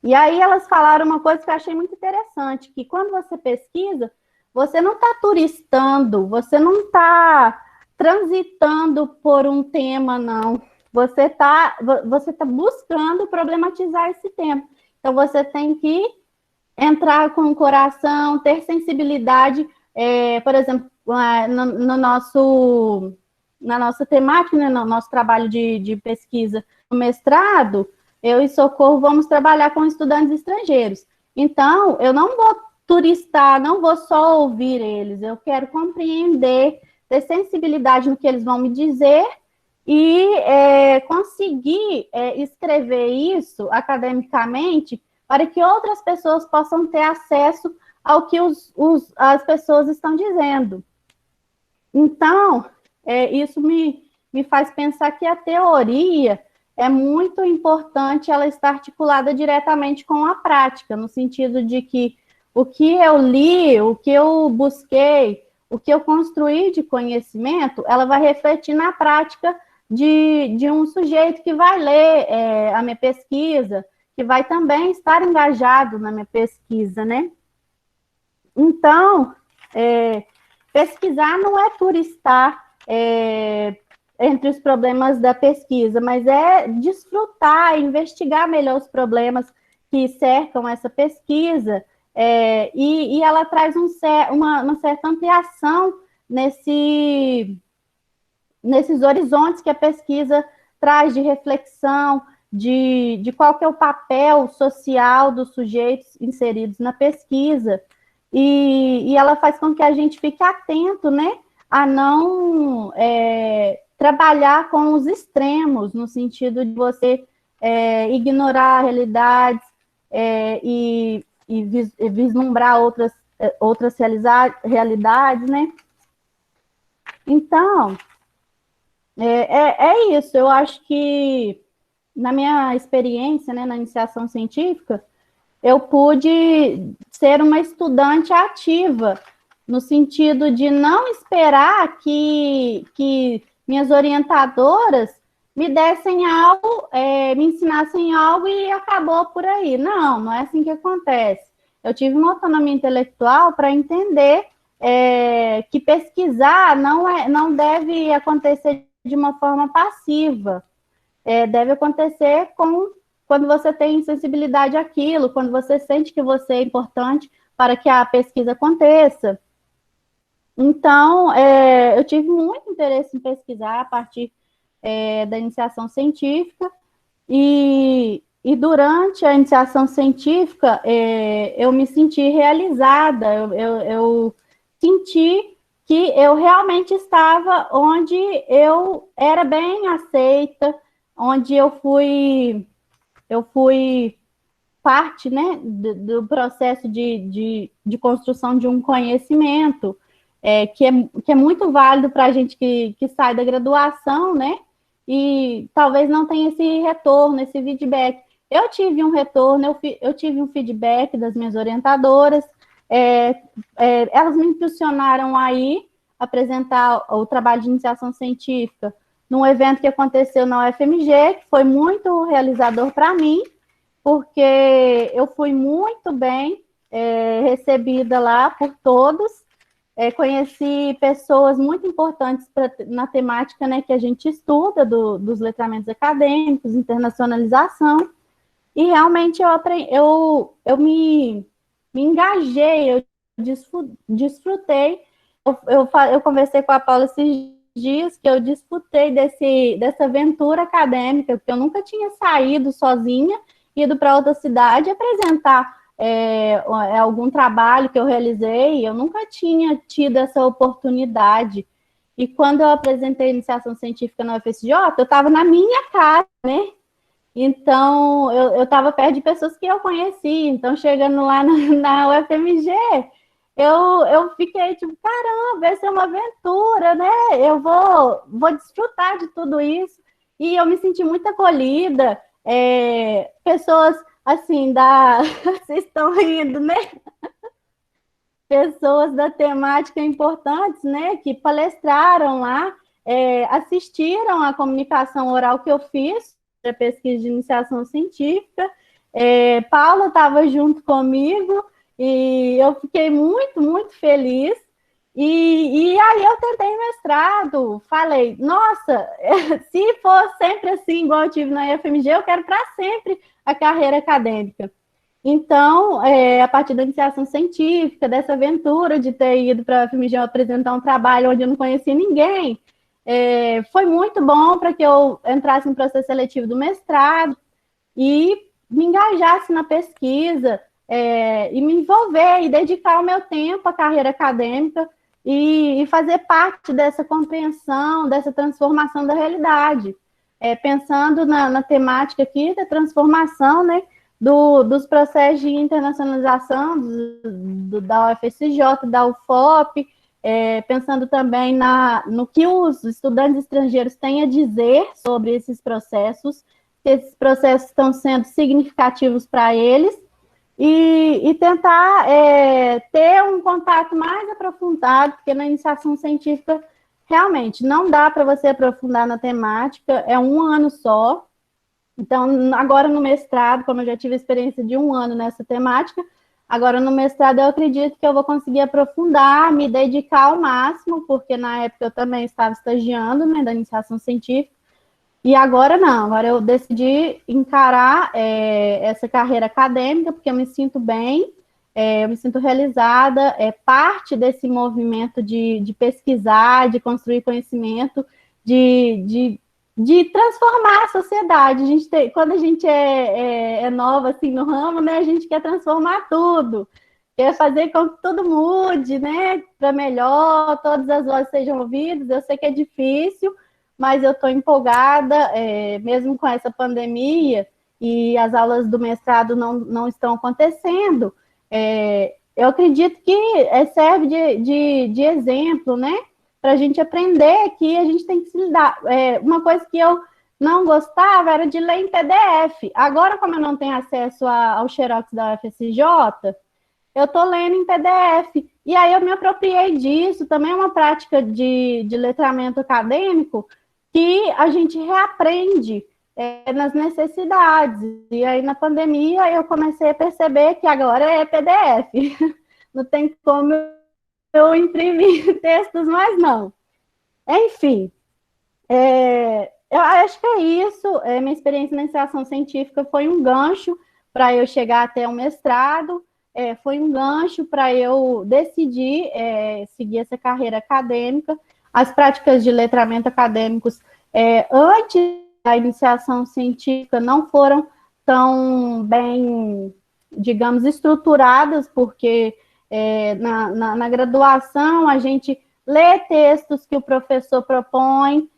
E aí elas falaram uma coisa que eu achei muito interessante, que quando você pesquisa, você não está turistando, você não está transitando por um tema, não. Você tá buscando problematizar esse tema. Então, você tem que entrar com o coração, ter sensibilidade, por exemplo, na nossa temática, né, no nosso trabalho de pesquisa no mestrado, eu e Socorro vamos trabalhar com estudantes estrangeiros. Então, eu não vou turistar, não vou só ouvir eles, eu quero compreender, ter sensibilidade no que eles vão me dizer e conseguir escrever isso academicamente para que outras pessoas possam ter acesso ao que as pessoas estão dizendo. Então, isso me faz pensar que a teoria é muito importante ela estar articulada diretamente com a prática, no sentido de que o que eu li, o que eu busquei, o que eu construí de conhecimento, ela vai refletir na prática de um sujeito que vai ler a minha pesquisa, que vai também estar engajado na minha pesquisa, né? Então, pesquisar não é turistar entre os problemas da pesquisa, mas é desfrutar, investigar melhor os problemas que cercam essa pesquisa, e ela traz uma certa ampliação nesses horizontes que a pesquisa traz de reflexão, de qual que é o papel social dos sujeitos inseridos na pesquisa, e ela faz com que a gente fique atento, né, a não trabalhar com os extremos, no sentido de você ignorar realidades e vislumbrar outras realidades, né? Então, é isso. Eu acho que, na minha experiência, né, na iniciação científica, eu pude ser uma estudante ativa, no sentido de não esperar que minhas orientadoras me dessem algo, me ensinassem algo e acabou por aí. Não é assim que acontece. Eu tive uma autonomia intelectual para entender que pesquisar não deve acontecer de uma forma passiva. Deve acontecer quando você tem sensibilidade àquilo, quando você sente que você é importante para que a pesquisa aconteça. Então, eu tive muito interesse em pesquisar a partir da iniciação científica, e durante a iniciação científica, eu me senti realizada, eu senti que eu realmente estava onde eu era bem aceita, onde eu fui parte, né, do processo de construção de um conhecimento, que é muito válido para a gente que sai da graduação, né, e talvez não tenha esse retorno, esse feedback. Eu tive um retorno, eu tive um feedback das minhas orientadoras, elas me impulsionaram aí a apresentar o trabalho de iniciação científica num evento que aconteceu na UFMG, que foi muito realizador para mim, porque eu fui muito bem recebida lá por todos. Conheci pessoas muito importantes na temática, né, que a gente estuda, dos letramentos acadêmicos, internacionalização, e realmente eu me engajei, eu desfrutei. Eu conversei com a Paula esses dias que eu desfrutei dessa aventura acadêmica, porque eu nunca tinha saído sozinha, ido para outra cidade apresentar algum trabalho que eu realizei, eu nunca tinha tido essa oportunidade. E quando eu apresentei a iniciação científica na UFSJ, eu estava na minha casa, né? Então, eu estava perto de pessoas que eu conheci. Então, chegando lá na UFMG, eu fiquei tipo, caramba, vai ser uma aventura, né? Eu vou desfrutar de tudo isso. E eu me senti muito acolhida. Pessoas, assim, vocês estão rindo, né? Pessoas da temática importantes, né? Que palestraram lá, assistiram à comunicação oral que eu fiz, para pesquisa de iniciação científica. Paula estava junto comigo, e eu fiquei muito, muito feliz. E aí eu tentei mestrado, falei, nossa, se for sempre assim, igual eu tive na UFMG, eu quero para sempre a carreira acadêmica. Então, a partir da iniciação científica, dessa aventura de ter ido para a UFMG apresentar um trabalho onde eu não conhecia ninguém, foi muito bom para que eu entrasse no processo seletivo do mestrado e me engajasse na pesquisa, e me envolver e dedicar o meu tempo à carreira acadêmica e fazer parte dessa compreensão, dessa transformação da realidade. Pensando na temática aqui da transformação, né, dos processos de internacionalização da UFSJ, da UFOP, pensando também no que os estudantes estrangeiros têm a dizer sobre esses processos, se esses processos estão sendo significativos para eles, e tentar ter um contato mais aprofundado, porque na iniciação científica, realmente, não dá para você aprofundar na temática, é um ano só. Então, agora no mestrado, como eu já tive experiência de um ano nessa temática, agora no mestrado eu acredito que eu vou conseguir aprofundar, me dedicar ao máximo, porque na época eu também estava estagiando, né, da iniciação científica, e agora não, agora eu decidi encarar essa carreira acadêmica, porque eu me sinto bem, eu me sinto realizada, parte desse movimento de pesquisar, de construir conhecimento, de transformar a sociedade. Quando a gente é nova assim, no ramo, né, a gente quer transformar tudo, quer fazer com que tudo mude, né, para melhor, todas as vozes sejam ouvidas. Eu sei que é difícil, mas eu estou empolgada, mesmo com essa pandemia, e as aulas do mestrado não estão acontecendo. Eu acredito que serve de exemplo, né? Para a gente aprender que a gente tem que se lidar. Uma coisa que eu não gostava era de ler em PDF. Agora, como eu não tenho acesso ao Xerox da UFSJ, eu estou lendo em PDF. E aí eu me apropriei disso. Também é uma prática de letramento acadêmico que a gente reaprende nas necessidades. E aí, na pandemia, eu comecei a perceber que agora é PDF. Não tem como eu imprimir textos mais, não. Enfim, eu acho que é isso. Minha experiência na iniciação científica foi um gancho para eu chegar até o mestrado, foi um gancho para eu decidir seguir essa carreira acadêmica. As práticas de letramento acadêmicos antes da iniciação científica não foram tão bem, digamos, estruturadas, porque na graduação a gente lê textos que o professor propõe,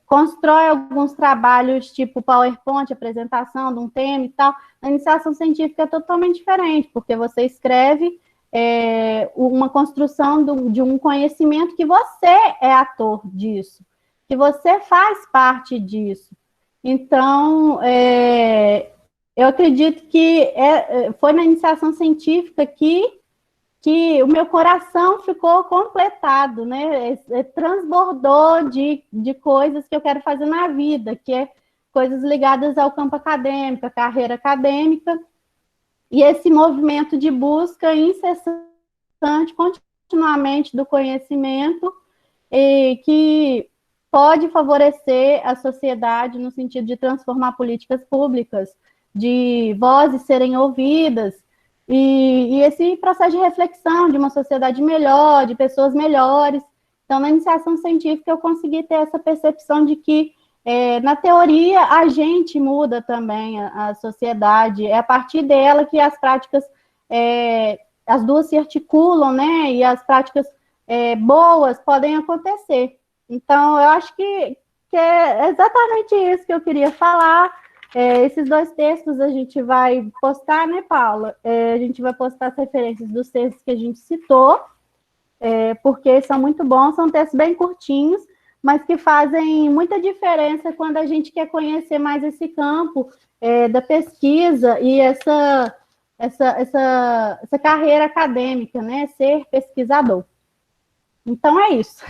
constrói alguns trabalhos tipo PowerPoint, apresentação de um tema e tal. Na iniciação científica é totalmente diferente, porque você escreve uma construção de um conhecimento que você é ator disso, que você faz parte disso. Então, eu acredito que foi na iniciação científica que o meu coração ficou completado, né? Transbordou de coisas que eu quero fazer na vida, que é coisas ligadas ao campo acadêmico, à carreira acadêmica. e esse movimento de busca incessante, continuamente, do conhecimento, que pode favorecer a sociedade no sentido de transformar políticas públicas, de vozes serem ouvidas, e esse processo de reflexão de uma sociedade melhor, de pessoas melhores. Então, na iniciação científica, eu consegui ter essa percepção de que, na teoria, a gente muda também a sociedade, é a partir dela que as práticas, as duas se articulam, né, e as práticas boas podem acontecer. Então, eu acho que é exatamente isso que eu queria falar. Esses 2 textos a gente vai postar, né, Paula? A gente vai postar as referências dos textos que a gente citou, porque são muito bons, são textos bem curtinhos, mas que fazem muita diferença quando a gente quer conhecer mais esse campo da pesquisa e essa carreira acadêmica, né? Ser pesquisador. Então, é isso.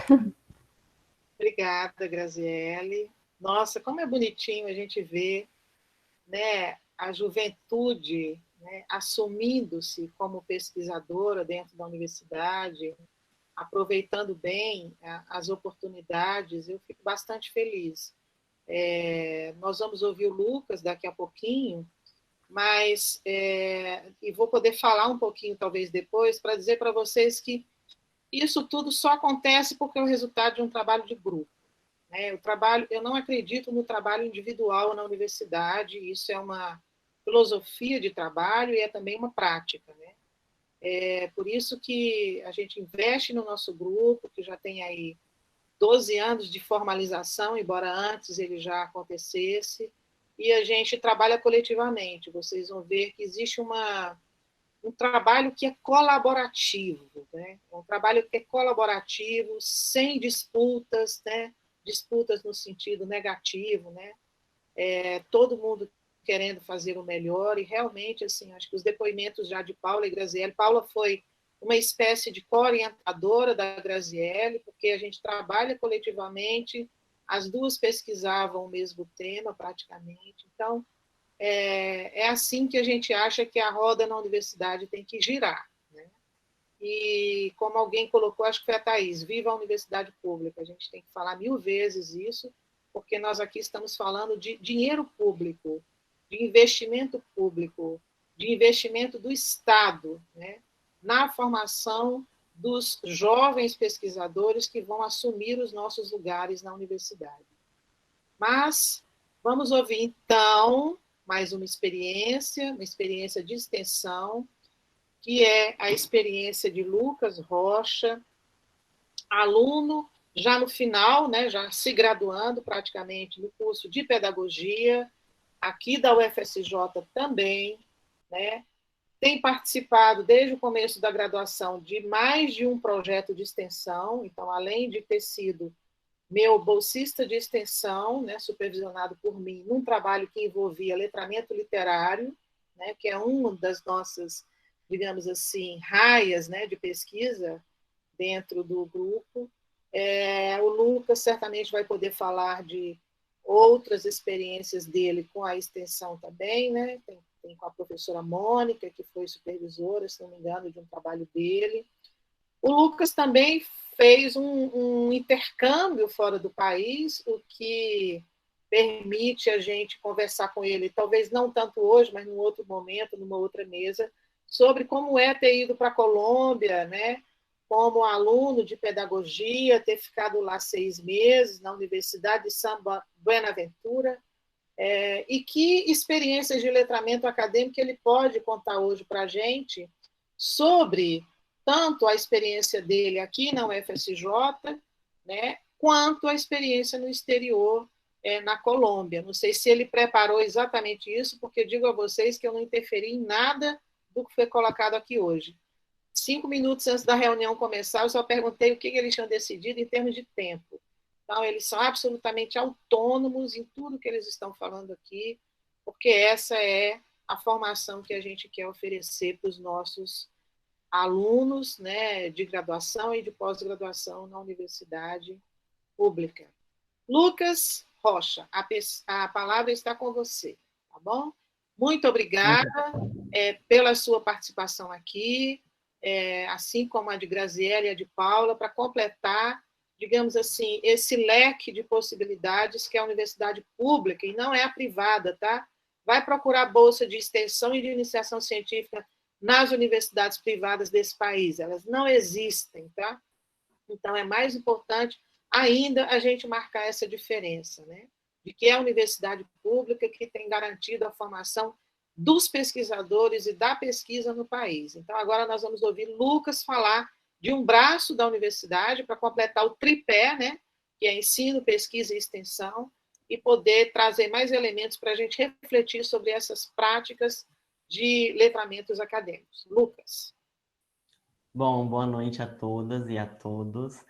Obrigada, Graziele. Nossa, como é bonitinho a gente ver, né, a juventude, né, assumindo-se como pesquisadora dentro da universidade, aproveitando bem as oportunidades. Eu fico bastante feliz. Nós vamos ouvir o Lucas daqui a pouquinho, mas e vou poder falar um pouquinho talvez depois para dizer para vocês que isso tudo só acontece porque é o resultado de um trabalho de grupo. Eu não acredito no trabalho individual na universidade, isso é uma filosofia de trabalho e é também uma prática, né? É por isso que a gente investe no nosso grupo, que já tem aí 12 anos de formalização, embora antes ele já acontecesse, e a gente trabalha coletivamente. Vocês vão ver que existe um trabalho que é colaborativo, né? Um trabalho que é colaborativo, sem disputas, né? Disputas no sentido negativo, né? Todo mundo querendo fazer o melhor, e realmente, assim, acho que os depoimentos já de Paula e Graziele, Paula foi uma espécie de co-orientadora da Graziele, porque a gente trabalha coletivamente, as duas pesquisavam o mesmo tema, praticamente, então, é assim que a gente acha que a roda na universidade tem que girar, né? E, como alguém colocou, acho que foi a Thaís, viva a universidade pública, a gente tem que falar 1000 vezes isso, porque nós aqui estamos falando de dinheiro público, de investimento público, de investimento do Estado, né, na formação dos jovens pesquisadores que vão assumir os nossos lugares na universidade. Mas vamos ouvir, então, mais uma experiência de extensão, que é a experiência de Lucas Rocha, aluno já no final, né, já se graduando praticamente no curso de pedagogia, aqui da UFSJ também, né, tem participado desde o começo da graduação de mais de um projeto de extensão, então, além de ter sido meu bolsista de extensão, né, supervisionado por mim, num trabalho que envolvia letramento literário, né, que é uma das nossas, digamos assim, raias, né, de pesquisa dentro do grupo. O Lucas certamente vai poder falar de outras experiências dele com a extensão também, né? Tem com a professora Mônica, que foi supervisora, se não me engano, de um trabalho dele. O Lucas também fez um intercâmbio fora do país, o que permite a gente conversar com ele, talvez não tanto hoje, mas num outro momento, numa outra mesa, sobre como é ter ido para a Colômbia, né? Como aluno de pedagogia, ter ficado lá 6 meses na Universidade de San Buenaventura, e que experiências de letramento acadêmico ele pode contar hoje para a gente sobre tanto a experiência dele aqui na UFSJ, né, quanto a experiência no exterior, na Colômbia. Não sei se ele preparou exatamente isso, porque digo a vocês que eu não interferi em nada do que foi colocado aqui hoje. 5 minutos antes da reunião começar, eu só perguntei o que eles tinham decidido em termos de tempo. Então, eles são absolutamente autônomos em tudo que eles estão falando aqui, porque essa é a formação que a gente quer oferecer para os nossos alunos, né, de graduação e de pós-graduação na universidade pública. Lucas Rocha, a palavra está com você, tá bom? Muito obrigada. pela sua participação aqui, assim como a de Graziele e a de Paula, para completar, digamos assim, esse leque de possibilidades que é a universidade pública, e não é a privada, tá? Vai procurar bolsa de extensão e de iniciação científica nas universidades privadas desse país. Elas não existem, tá? Então, é mais importante ainda a gente marcar essa diferença, né? De que é a universidade pública que tem garantido a formação dos pesquisadores e da pesquisa no país. Então, agora nós vamos ouvir Lucas falar de um braço da universidade para completar o tripé, né? Que é ensino, pesquisa e extensão, e poder trazer mais elementos para a gente refletir sobre essas práticas de letramentos acadêmicos. Lucas. Bom, boa noite a todas e a todos.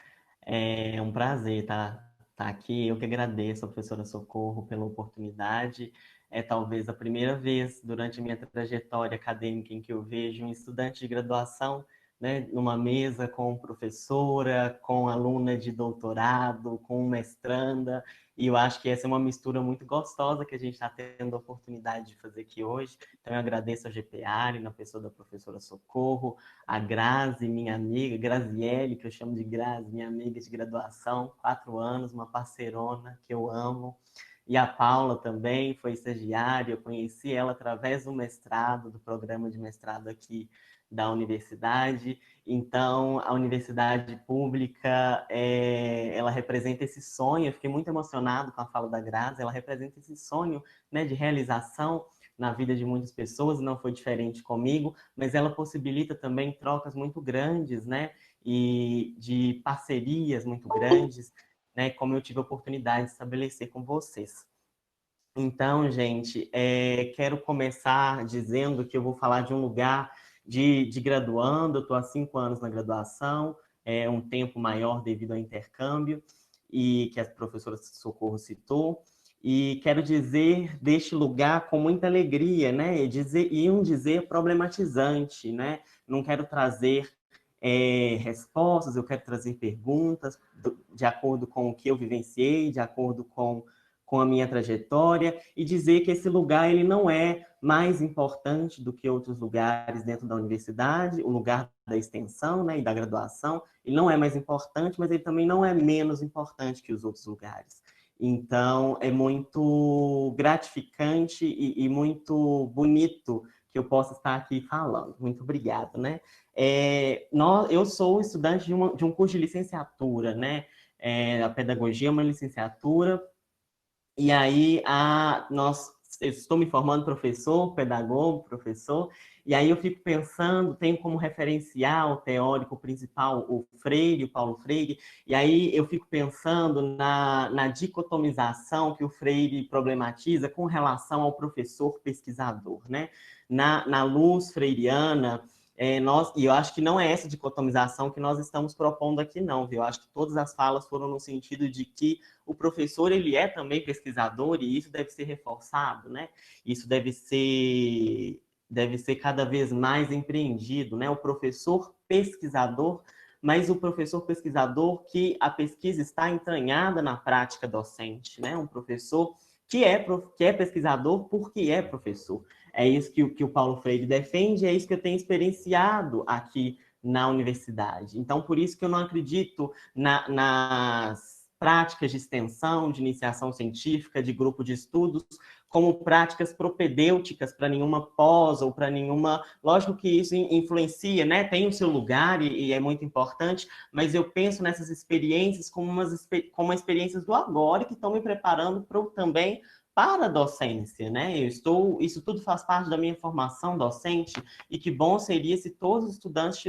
É um prazer estar aqui. Eu que agradeço a professora Socorro pela oportunidade. É talvez a primeira vez durante a minha trajetória acadêmica em que eu vejo um estudante de graduação, né, numa mesa com professora, com aluna de doutorado, com mestranda, e eu acho que essa é uma mistura muito gostosa que a gente está tendo a oportunidade de fazer aqui hoje. Então eu agradeço a GPARE, na pessoa da professora Socorro, a Grazi, minha amiga, Graziele, que eu chamo de Grazi, minha amiga de graduação, 4 anos, uma parceirona que eu amo. E a Paula também foi estagiária, eu conheci ela através do mestrado, do programa de mestrado aqui da universidade. Então, a universidade pública, ela representa esse sonho, eu fiquei muito emocionado com a fala da Grazi, ela representa esse sonho, né, de realização na vida de muitas pessoas, não foi diferente comigo, mas ela possibilita também trocas muito grandes, né, e de parcerias muito grandes, né, como eu tive a oportunidade de estabelecer com vocês. Então, gente, quero começar dizendo que eu vou falar de um lugar de graduando, eu estou há 5 anos na graduação, é um tempo maior devido ao intercâmbio, e que a professora Socorro citou, e quero dizer deste lugar com muita alegria, né? E um dizer problematizante, né? Não quero trazer respostas, eu quero trazer perguntas de acordo com o que eu vivenciei, de acordo com a minha trajetória, e dizer que esse lugar ele não é mais importante do que outros lugares dentro da universidade, o lugar da extensão, né, e da graduação, ele não é mais importante, mas ele também não é menos importante que os outros lugares. Então, é muito gratificante e muito bonito que eu possa estar aqui falando. Muito obrigado, né? Eu sou estudante de um curso de licenciatura, né? A pedagogia é uma licenciatura, e aí eu estou me formando professor, pedagogo, professor, e aí eu fico pensando, tenho como referencial teórico principal o Freire, o Paulo Freire, e aí eu fico pensando na dicotomização que o Freire problematiza com relação ao professor pesquisador, né? Na luz freiriana, e eu acho que não é essa dicotomização que nós estamos propondo aqui, não, viu? Eu acho que todas as falas foram no sentido de que o professor, ele é também pesquisador, e isso deve ser reforçado, né? Isso deve ser cada vez mais empreendido, né? O professor pesquisador, mas o professor pesquisador que a pesquisa está entranhada na prática docente, né? Um professor que é pesquisador porque é professor. É isso que o Paulo Freire defende, é isso que eu tenho experienciado aqui na universidade. Então, por isso que eu não acredito nas práticas de extensão, de iniciação científica, de grupo de estudos, como práticas propedêuticas para nenhuma pós ou para nenhuma... Lógico que isso influencia, né? Tem o seu lugar e é muito importante, mas eu penso nessas experiências como experiências do agora, que estão me preparando também para a docência, né? Isso tudo faz parte da minha formação docente, e que bom seria se todos os estudantes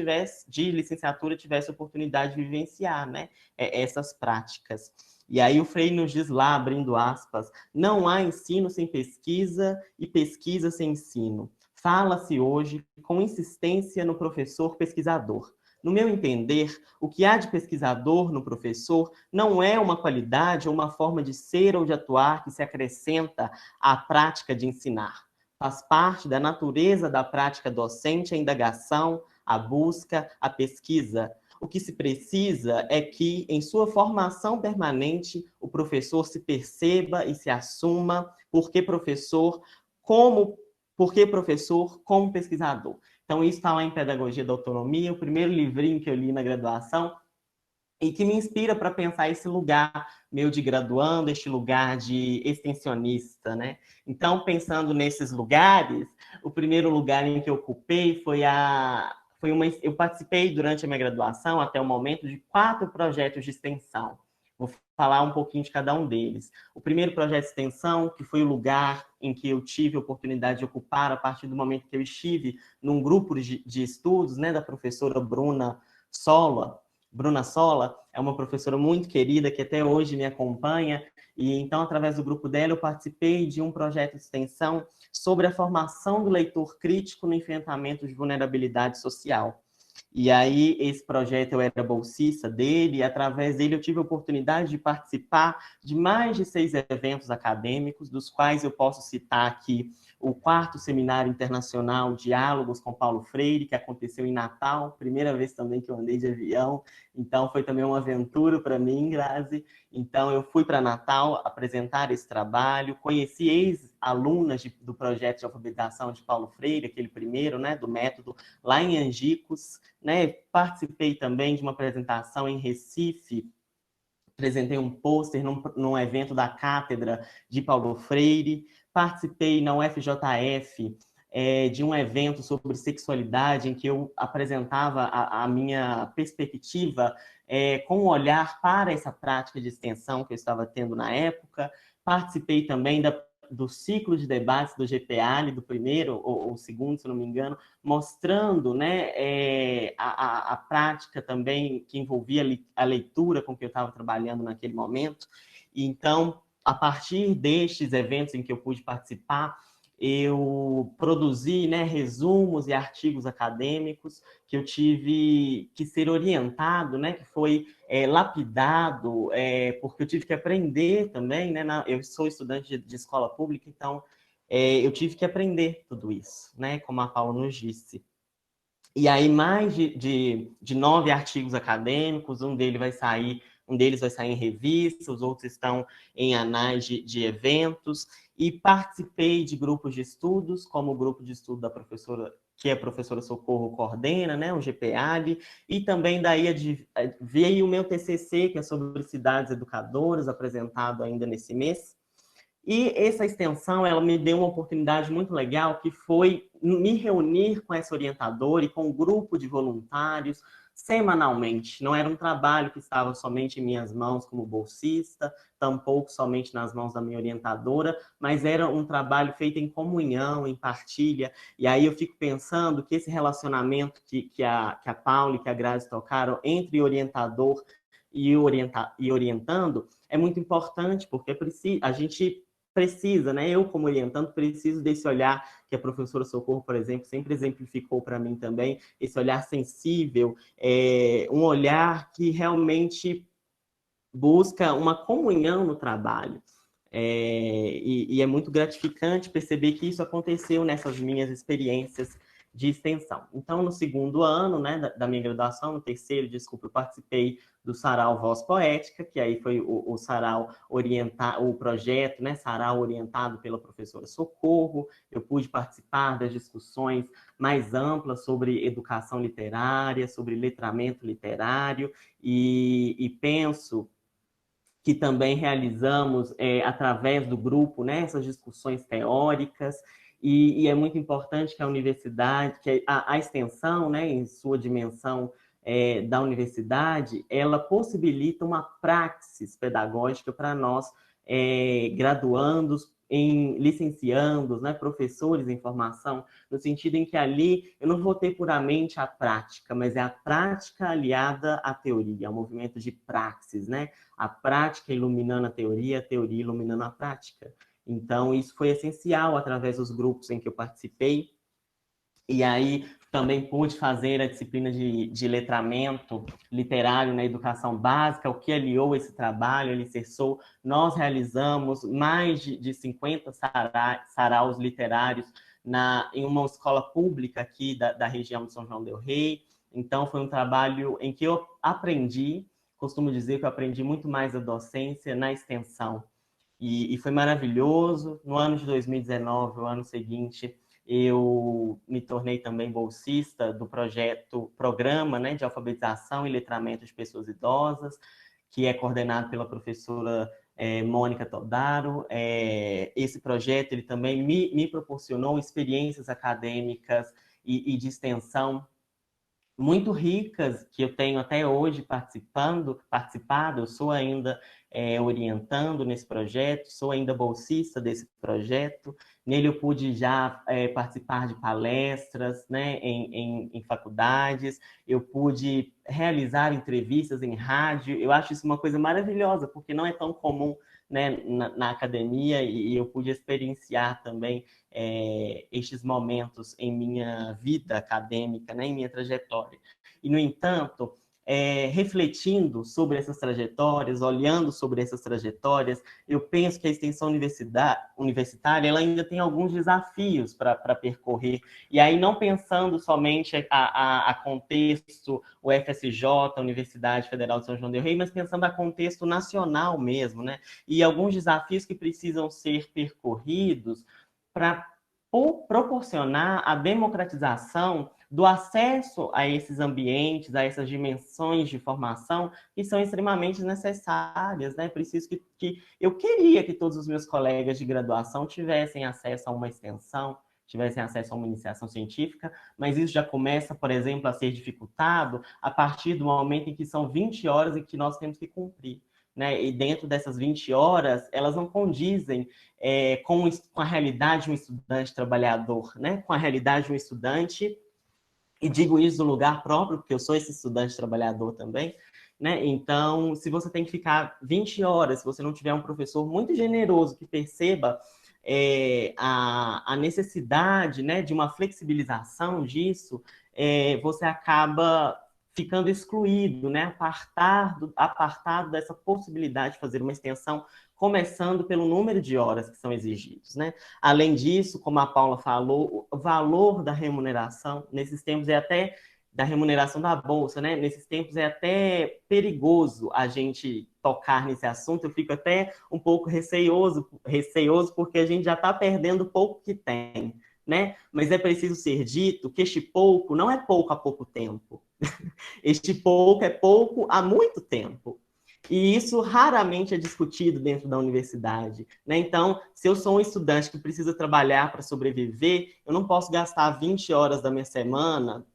de licenciatura tivessem a oportunidade de vivenciar, né, essas práticas. E aí o Freire nos diz lá, abrindo aspas, não há ensino sem pesquisa e pesquisa sem ensino. Fala-se hoje com insistência no professor pesquisador. No meu entender, o que há de pesquisador no professor não é uma qualidade ou uma forma de ser ou de atuar que se acrescenta à prática de ensinar. Faz parte da natureza da prática docente a indagação, a busca, a pesquisa. O que se precisa é que, em sua formação permanente, o professor se perceba e se assuma, porque professor, como Por que professor? Como pesquisador. Então, isso está lá em Pedagogia da Autonomia, o primeiro livrinho que eu li na graduação, e que me inspira para pensar esse lugar meu de graduando, este lugar de extensionista, né? Então, pensando nesses lugares, o primeiro lugar em que eu ocupei eu participei durante a minha graduação, até o momento, de 4 projetos de extensão. Vou falar um pouquinho de cada um deles. O primeiro projeto de extensão, que foi o lugar em que eu tive a oportunidade de ocupar a partir do momento que eu estive num grupo de estudos, né, da professora Bruna Sola. Bruna Sola é uma professora muito querida que até hoje me acompanha, e então, através do grupo dela, eu participei de um projeto de extensão sobre a formação do leitor crítico no enfrentamento de vulnerabilidade social. E aí, esse projeto, eu era bolsista dele, e através dele eu tive a oportunidade de participar de mais de 6 eventos acadêmicos, dos quais eu posso citar aqui o 4º Seminário Internacional Diálogos com Paulo Freire, que aconteceu em Natal, primeira vez também que eu andei de avião, então foi também uma aventura para mim, Grazi. Então eu fui para Natal apresentar esse trabalho, conheci ex-alunas do projeto de alfabetização de Paulo Freire, aquele primeiro, né, do método, lá em Angicos, né? Participei também de uma apresentação em Recife, apresentei um pôster num evento da cátedra de Paulo Freire, participei na UFJF de um evento sobre sexualidade, em que eu apresentava a minha perspectiva com um olhar para essa prática de extensão que eu estava tendo na época. Participei também do ciclo de debates do GPALI, do primeiro ou segundo, se não me engano, mostrando, né, a prática também que envolvia a leitura com que eu estava trabalhando naquele momento. E, então, a partir destes eventos em que eu pude participar, eu produzi, né, resumos e artigos acadêmicos que eu tive que ser orientado, né, que foi lapidado, porque eu tive que aprender também, né, eu sou estudante de escola pública, então eu tive que aprender tudo isso, né, como a Paula nos disse. E aí mais de 9 artigos acadêmicos, um deles vai sair em revista, os outros estão em anais de eventos, e participei de grupos de estudos, como o grupo de estudo da professora, que a professora Socorro coordena, né, o GPAD, e também daí veio o meu TCC, que é sobre cidades educadoras, apresentado ainda nesse mês. E essa extensão, ela me deu uma oportunidade muito legal, que foi me reunir com essa orientadora e com um grupo de voluntários semanalmente. Não era um trabalho que estava somente em minhas mãos como bolsista, tampouco somente nas mãos da minha orientadora, mas era um trabalho feito em comunhão, em partilha. E aí eu fico pensando que esse relacionamento que a Paula e que a Grazi tocaram entre orientador e orientando é muito importante, porque a gente precisa, né? Eu, como orientando, preciso desse olhar que a professora Socorro, por exemplo, sempre exemplificou para mim também, esse olhar sensível, um olhar que realmente busca uma comunhão no trabalho. E é muito gratificante perceber que isso aconteceu nessas minhas experiências de extensão. Então, no segundo ano, né, da minha graduação, no terceiro, desculpa, eu participei do Sarau Voz Poética, que aí foi o Sarau o projeto, né, Sarau orientado pela professora Socorro. Eu pude participar das discussões mais amplas sobre educação literária, sobre letramento literário, e penso que também realizamos através do grupo, né, essas discussões teóricas, e é muito importante que a universidade, que a extensão, né, em sua dimensão da universidade, ela possibilita uma praxis pedagógica para nós, graduandos, licenciandos, né, professores em formação, no sentido em que ali eu não vou ter puramente a prática, mas é a prática aliada à teoria, é um movimento de praxis, né? A prática iluminando a teoria iluminando a prática. Então, isso foi essencial através dos grupos em que eu participei. E aí, também pude fazer a disciplina de letramento literário na educação básica, o que aliou esse trabalho, alicerçou. Nós realizamos mais de 50 saraus literários em uma escola pública aqui da região de São João del Rei. Então, foi um trabalho em que eu aprendi, costumo dizer que eu aprendi muito mais a docência na extensão. E foi maravilhoso. No ano de 2019, o ano seguinte, eu me tornei também bolsista do programa, né, de alfabetização e letramento de pessoas idosas, que é coordenado pela professora Mônica Todaro. Esse projeto ele também me proporcionou experiências acadêmicas e de extensão muito ricas, que eu tenho até hoje participado, eu sou ainda orientando nesse projeto, sou ainda bolsista desse projeto. Nele eu pude já participar de palestras, né, em faculdades, eu pude realizar entrevistas em rádio. Eu acho isso uma coisa maravilhosa, porque não é tão comum, né, na academia, e eu pude experienciar também estes momentos em minha vida acadêmica, né, em minha trajetória. E, no entanto, refletindo sobre essas trajetórias, olhando sobre essas trajetórias, eu penso que a extensão universitária ela ainda tem alguns desafios para percorrer. E aí, não pensando somente a contexto, o FSJ, a Universidade Federal de São João del Rei, mas pensando a contexto nacional mesmo, né? E alguns desafios que precisam ser percorridos para proporcionar a democratização do acesso a esses ambientes, a essas dimensões de formação que são extremamente necessárias, né? Preciso que eu queria que todos os meus colegas de graduação tivessem acesso a uma extensão, tivessem acesso a uma iniciação científica, mas isso já começa, por exemplo, a ser dificultado a partir do momento em que são 20 horas e que nós temos que cumprir, né? E dentro dessas 20 horas, elas não condizem com a realidade de um estudante trabalhador, né? Com a realidade de um estudante, e digo isso do lugar próprio, porque eu sou esse estudante trabalhador também, né? Então, se você tem que ficar 20 horas, se você não tiver um professor muito generoso que perceba a necessidade, né, de uma flexibilização disso, você acaba ficando excluído, né? Apartado dessa possibilidade de fazer uma extensão, começando pelo número de horas que são exigidos, né? Além disso, como a Paula falou, o valor da remuneração, nesses tempos da remuneração da bolsa, né? Nesses tempos é até perigoso a gente tocar nesse assunto. Eu fico até um pouco receoso porque a gente já está perdendo o pouco que tem, né? Mas é preciso ser dito que este pouco não é pouco há pouco tempo. Este pouco é pouco há muito tempo. E isso raramente é discutido dentro da universidade, né? Então, se eu sou um estudante que precisa trabalhar para sobreviver, eu não posso gastar 20 horas da minha semana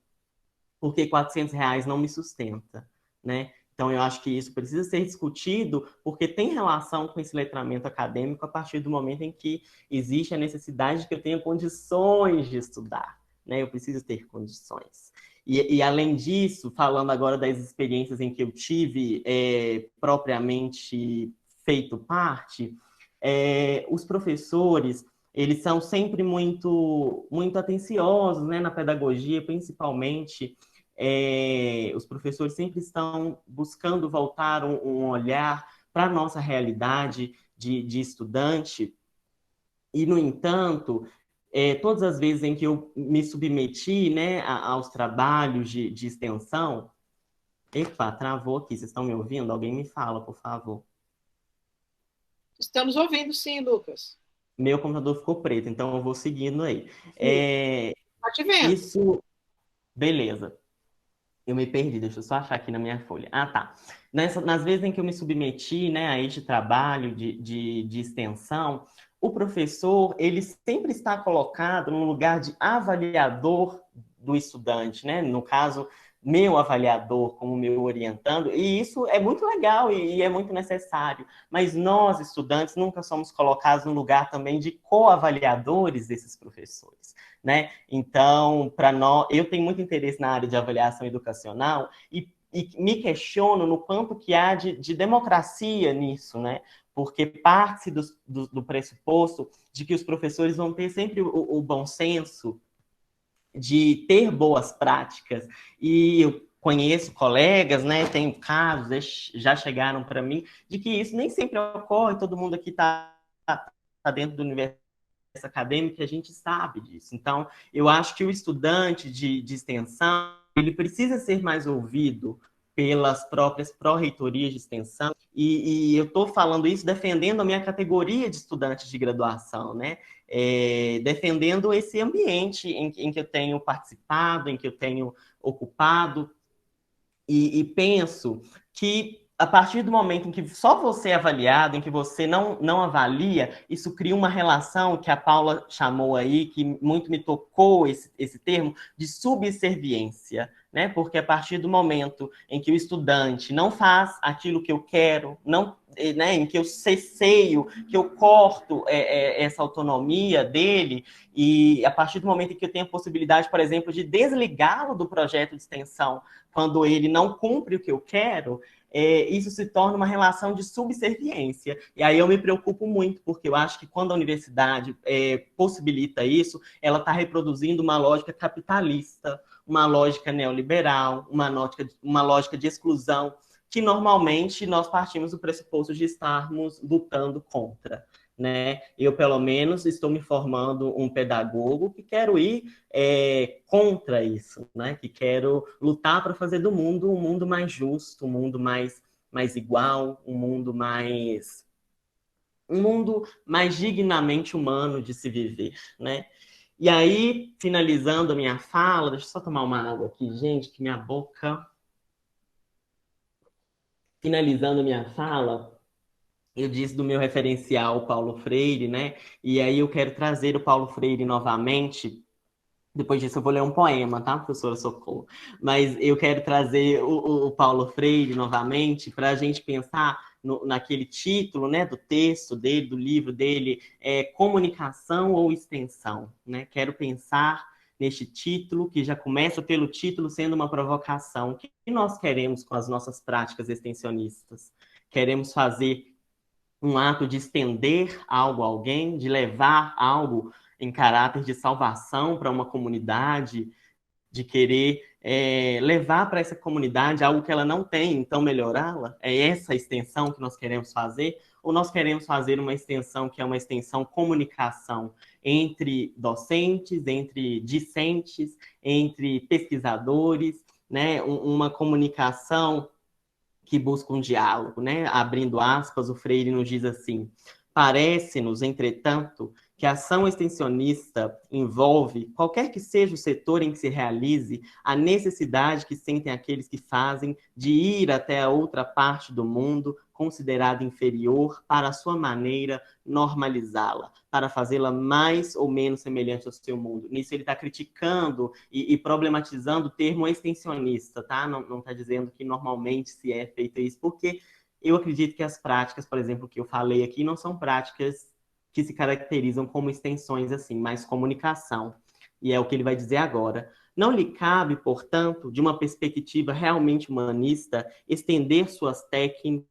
porque R$ 400 não me sustenta, né? Então, eu acho que isso precisa ser discutido porque tem relação com esse letramento acadêmico a partir do momento em que existe a necessidade de que eu tenha condições de estudar, né? Eu preciso ter condições. E além disso, falando agora das experiências em que eu tive propriamente feito parte, os professores, eles são sempre muito, muito atenciosos, né, na pedagogia, principalmente. Os professores sempre estão buscando voltar um olhar para a nossa realidade de estudante. E, no entanto, todas as vezes em que eu me submeti, né, aos trabalhos de extensão... Epa, travou aqui, vocês estão me ouvindo? Alguém me fala, por favor. Estamos ouvindo, sim, Lucas. Meu computador ficou preto, então eu vou seguindo aí. Está te vendo. Isso, beleza. Eu me perdi, deixa eu só achar aqui na minha folha. Ah, tá. Nas vezes em que eu me submeti, né, a este trabalho de extensão, o professor, ele sempre está colocado no lugar de avaliador do estudante, né? No caso, meu avaliador como meu orientando, e isso é muito legal e é muito necessário. Mas nós, estudantes, nunca somos colocados no lugar também de co-avaliadores desses professores, né? Então, para nós, eu tenho muito interesse na área de avaliação educacional e me questiono no quanto que há de democracia nisso, né? Porque parte do pressuposto de que os professores vão ter sempre o bom senso de ter boas práticas. E eu conheço colegas, né? Tenho casos, já chegaram para mim, de que isso nem sempre ocorre, todo mundo aqui está dentro do universo acadêmico, a gente sabe disso. Então, eu acho que o estudante de extensão, ele precisa ser mais ouvido pelas próprias pró-reitorias de extensão, e eu estou falando isso defendendo a minha categoria de estudante de graduação, né? Defendendo esse ambiente em que eu tenho participado, em que eu tenho ocupado, e penso que a partir do momento em que só você é avaliado, em que você não avalia, isso cria uma relação que a Paula chamou aí, que muito me tocou esse termo, de subserviência, né? Porque a partir do momento em que o estudante não faz aquilo que eu quero, não, né, em que eu cesseio, que eu corto essa autonomia dele, e a partir do momento em que eu tenho a possibilidade, por exemplo, de desligá-lo do projeto de extensão, quando ele não cumpre o que eu quero, isso se torna uma relação de subserviência. E aí eu me preocupo muito, porque eu acho que quando a universidade possibilita isso, ela está reproduzindo uma lógica capitalista, uma lógica neoliberal, uma lógica de exclusão, que normalmente nós partimos do pressuposto de estarmos lutando contra. Né? Eu, pelo menos, estou me formando um pedagogo que quero ir contra isso, né? Que quero lutar para fazer do mundo um mundo mais justo, um mundo mais igual, um mundo mais dignamente humano de se viver, né? E aí, finalizando a minha fala, deixa eu só tomar uma água aqui, gente, que minha boca... Finalizando a minha fala, eu disse do meu referencial Paulo Freire, né? E aí eu quero trazer o Paulo Freire novamente. Depois disso eu vou ler um poema, tá, professora Socorro? Mas eu quero trazer o Paulo Freire novamente para a gente pensar naquele título, né, do texto dele, do livro dele, Comunicação ou Extensão, né? Quero pensar neste título, que já começa pelo título sendo uma provocação. O que nós queremos com as nossas práticas extensionistas? Queremos fazer um ato de estender algo a alguém, de levar algo em caráter de salvação para uma comunidade, de querer levar para essa comunidade algo que ela não tem, então melhorá-la? É essa a extensão que nós queremos fazer? Ou nós queremos fazer uma extensão que é uma extensão comunicação entre docentes, entre discentes, entre pesquisadores, né? Uma comunicação que busca um diálogo, né? Abrindo aspas, o Freire nos diz assim: parece-nos, entretanto, que a ação extensionista envolve, qualquer que seja o setor em que se realize, a necessidade que sentem aqueles que fazem de ir até a outra parte do mundo considerada inferior para a sua maneira normalizá-la, para fazê-la mais ou menos semelhante ao seu mundo. Nisso ele está criticando e problematizando o termo extensionista, tá? Não está dizendo que normalmente se é feito isso, porque eu acredito que as práticas, por exemplo, que eu falei aqui, não são práticas que se caracterizam como extensões assim, mas comunicação. E é o que ele vai dizer agora. Não lhe cabe, portanto, de uma perspectiva realmente humanista, estender suas técnicas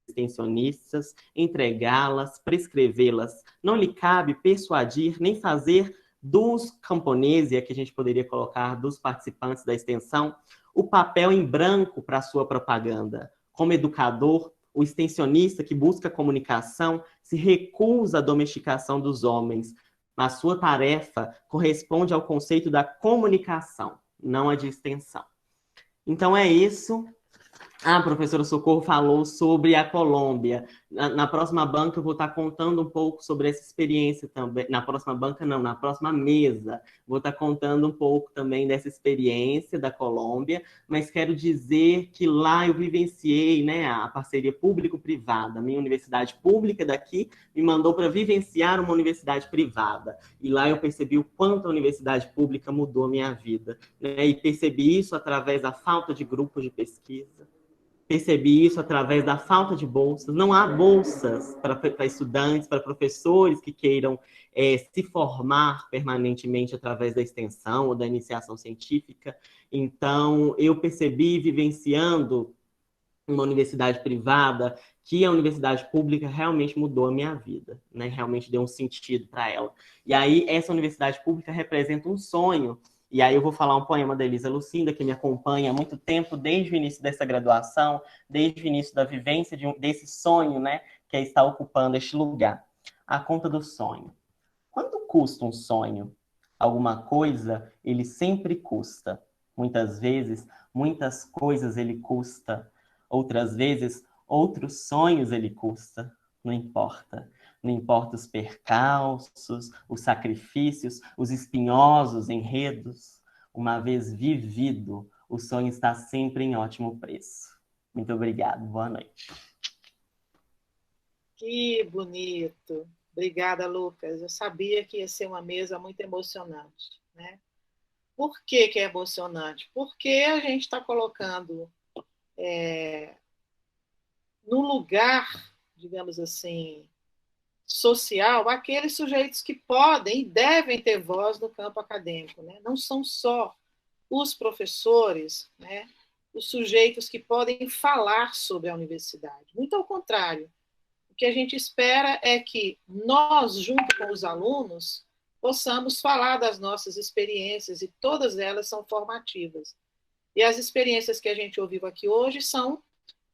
extensionistas, entregá-las, prescrevê-las. Não lhe cabe persuadir nem fazer dos camponeses, que a gente poderia colocar dos participantes da extensão, o papel em branco para a sua propaganda. Como educador, o extensionista que busca comunicação se recusa à domesticação dos homens, mas sua tarefa corresponde ao conceito da comunicação, não a de extensão. Então é isso. A professora Socorro falou sobre a Colômbia. Na próxima banca eu vou estar contando um pouco sobre essa experiência também. Na próxima banca não, na próxima mesa. Vou estar contando um pouco também dessa experiência da Colômbia, mas quero dizer que lá eu vivenciei, né, a parceria público-privada. Minha universidade pública daqui me mandou para vivenciar uma universidade privada. E lá eu percebi o quanto a universidade pública mudou a minha vida, né? E percebi isso através da falta de grupos de pesquisa. Percebi isso através da falta de bolsas. Não há bolsas para estudantes, para professores que queiram se formar permanentemente através da extensão ou da iniciação científica. Então, eu percebi, vivenciando uma universidade privada, que a universidade pública realmente mudou a minha vida, né? Realmente deu um sentido para ela. E aí, essa universidade pública representa um sonho. E aí eu vou falar um poema da Elisa Lucinda, que me acompanha há muito tempo, desde o início dessa graduação, desde o início da vivência desse sonho, né, que é estar ocupando este lugar. A conta do sonho. Quanto custa um sonho? Alguma coisa, ele sempre custa. Muitas vezes, muitas coisas ele custa. Outras vezes, outros sonhos ele custa. Não importa. Não importa os percalços, os sacrifícios, os espinhosos enredos. Uma vez vivido, o sonho está sempre em ótimo preço. Muito obrigado. Boa noite. Que bonito. Obrigada, Lucas. Eu sabia que ia ser uma mesa muito emocionante, né? Por que é emocionante? Porque a gente está colocando no lugar, digamos assim, social, aqueles sujeitos que podem e devem ter voz no campo acadêmico, né? Não são só os professores, né? Os sujeitos que podem falar sobre a universidade. Muito ao contrário. O que a gente espera é que nós, junto com os alunos, possamos falar das nossas experiências, e todas elas são formativas. E as experiências que a gente ouviu aqui hoje são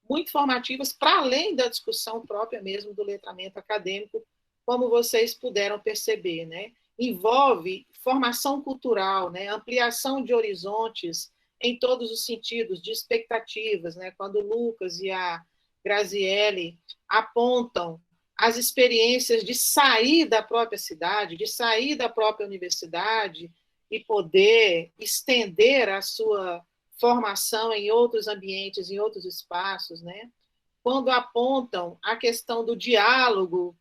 muito formativas, para além da discussão própria mesmo do letramento acadêmico, como vocês puderam perceber, né? Envolve formação cultural, né? Ampliação de horizontes em todos os sentidos, de expectativas, né? Quando o Lucas e a Graziele apontam as experiências de sair da própria cidade, de sair da própria universidade e poder estender a sua formação em outros ambientes, em outros espaços, né? Quando apontam a questão do diálogo,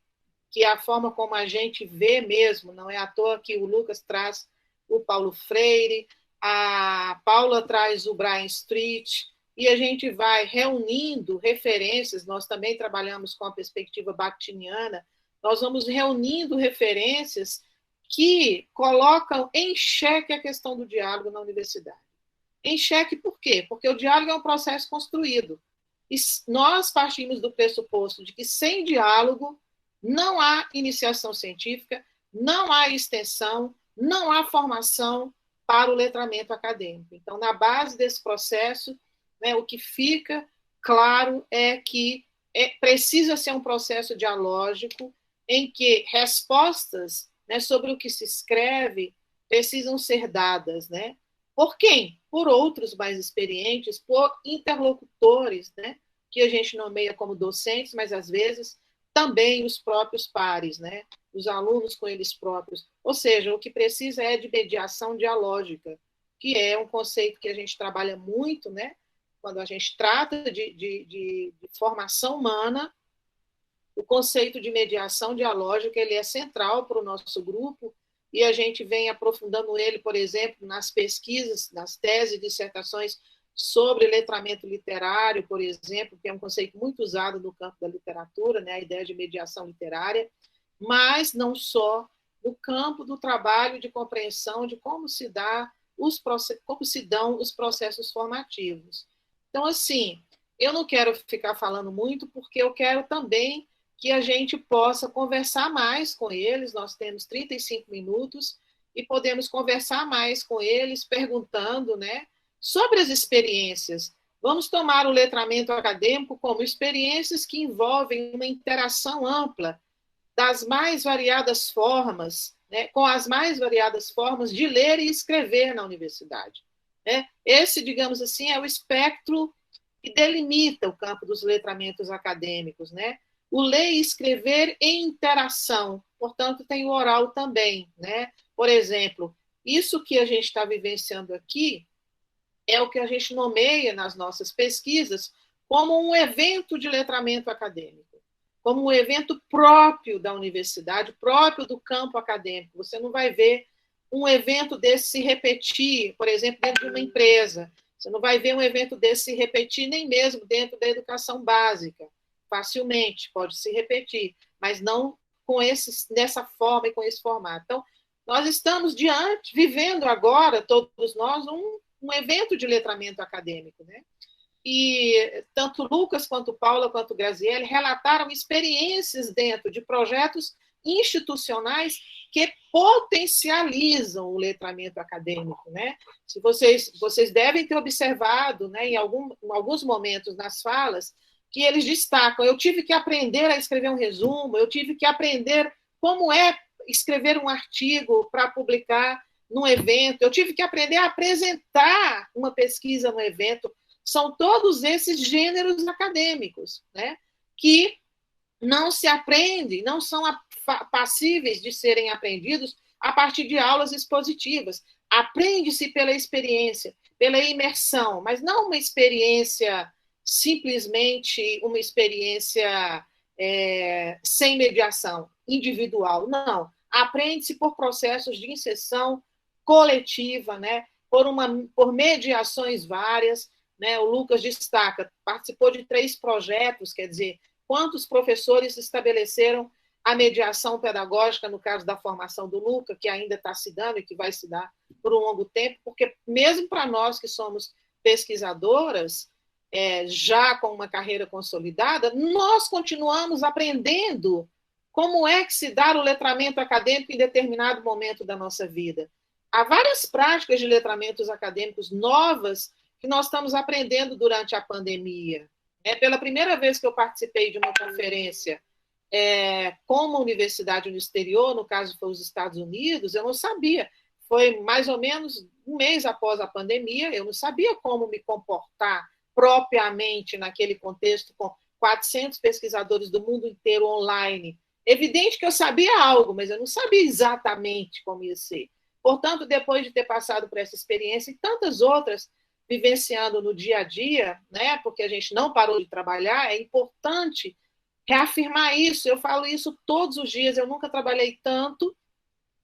que é a forma como a gente vê mesmo, não é à toa que o Lucas traz o Paulo Freire, a Paula traz o Brian Street, e a gente vai reunindo referências, nós também trabalhamos com a perspectiva bakhtiniana, nós vamos reunindo referências que colocam em xeque a questão do diálogo na universidade. Em xeque por quê? Porque o diálogo é um processo construído. E nós partimos do pressuposto de que sem diálogo não há iniciação científica, não há extensão, não há formação para o letramento acadêmico. Então, na base desse processo, né, o que fica claro é que precisa ser um processo dialógico em que respostas, né, sobre o que se escreve precisam ser dadas, né? Por quem? Por outros mais experientes, por interlocutores, né, que a gente nomeia como docentes, mas às vezes também os próprios pares, né, os alunos com eles próprios. Ou seja, o que precisa é de mediação dialógica, que é um conceito que a gente trabalha muito, né, quando a gente trata de formação humana. O conceito de mediação dialógica ele é central para o nosso grupo, e a gente vem aprofundando ele, por exemplo, nas pesquisas, nas teses e dissertações sobre letramento literário, por exemplo, que é um conceito muito usado no campo da literatura, né, a ideia de mediação literária, mas não só no campo do trabalho de compreensão de como se dão os processos formativos. Então, assim, eu não quero ficar falando muito, porque eu quero também que a gente possa conversar mais com eles. Nós temos 35 minutos e podemos conversar mais com eles, perguntando, né, sobre as experiências. Vamos tomar o letramento acadêmico como experiências que envolvem uma interação ampla das mais variadas formas, né, com as mais variadas formas de ler e escrever na universidade. Né? Esse, digamos assim, é o espectro que delimita o campo dos letramentos acadêmicos, né? O ler e escrever em interação, portanto, tem o oral também, né? Por exemplo, isso que a gente está vivenciando aqui é o que a gente nomeia nas nossas pesquisas como um evento de letramento acadêmico, como um evento próprio da universidade, próprio do campo acadêmico. Você não vai ver um evento desse se repetir, por exemplo, dentro de uma empresa. Você não vai ver um evento desse se repetir nem mesmo dentro da educação básica. Facilmente pode se repetir, mas não dessa forma e com esse formato. Então, nós estamos vivendo agora, todos nós, um evento de letramento acadêmico, né? E tanto Lucas, quanto Paula, quanto Graziele relataram experiências dentro de projetos institucionais que potencializam o letramento acadêmico, né? Se vocês devem ter observado, né, em alguns momentos nas falas, que eles destacam: eu tive que aprender a escrever um resumo, eu tive que aprender como é escrever um artigo para publicar num evento, eu tive que aprender a apresentar uma pesquisa no evento. São todos esses gêneros acadêmicos, né, que não se aprendem, não são passíveis de serem aprendidos a partir de aulas expositivas. Aprende-se pela experiência, pela imersão, mas não uma experiência, simplesmente uma experiência sem mediação individual, não. Aprende-se por processos de inserção coletiva, né? por mediações várias, né? O Lucas destaca, participou de 3 projetos, quer dizer, quantos professores estabeleceram a mediação pedagógica, no caso da formação do Lucas, que ainda está se dando e que vai se dar por um longo tempo, porque mesmo para nós que somos pesquisadoras, já com uma carreira consolidada, nós continuamos aprendendo como é que se dá o letramento acadêmico em determinado momento da nossa vida. Há várias práticas de letramentos acadêmicos novas que nós estamos aprendendo durante a pandemia. Pela primeira vez que eu participei de uma conferência com uma universidade no exterior, no caso foi os Estados Unidos, eu não sabia. Foi mais ou menos um mês após a pandemia, eu não sabia como me comportar propriamente naquele contexto com 400 pesquisadores do mundo inteiro online. Evidente que eu sabia algo, mas eu não sabia exatamente como ia ser. Portanto, depois de ter passado por essa experiência e tantas outras, vivenciando no dia a dia, né, porque a gente não parou de trabalhar, é importante reafirmar isso. Eu falo isso todos os dias, eu nunca trabalhei tanto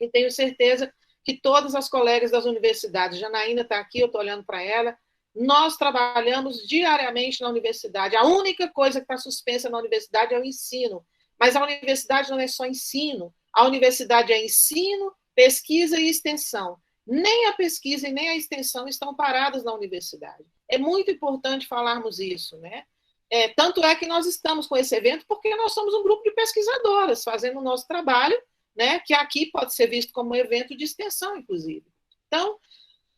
e tenho certeza que todas as colegas das universidades, Janaína está aqui, eu estou olhando para ela, nós trabalhamos diariamente na universidade. A única coisa que está suspensa na universidade é o ensino. Mas a universidade não é só ensino. A universidade é ensino, pesquisa e extensão. Nem a pesquisa e nem a extensão estão paradas na universidade. É muito importante falarmos isso, né? Tanto é que nós estamos com esse evento porque nós somos um grupo de pesquisadoras fazendo o nosso trabalho, né? Que aqui pode ser visto como um evento de extensão, inclusive. Então,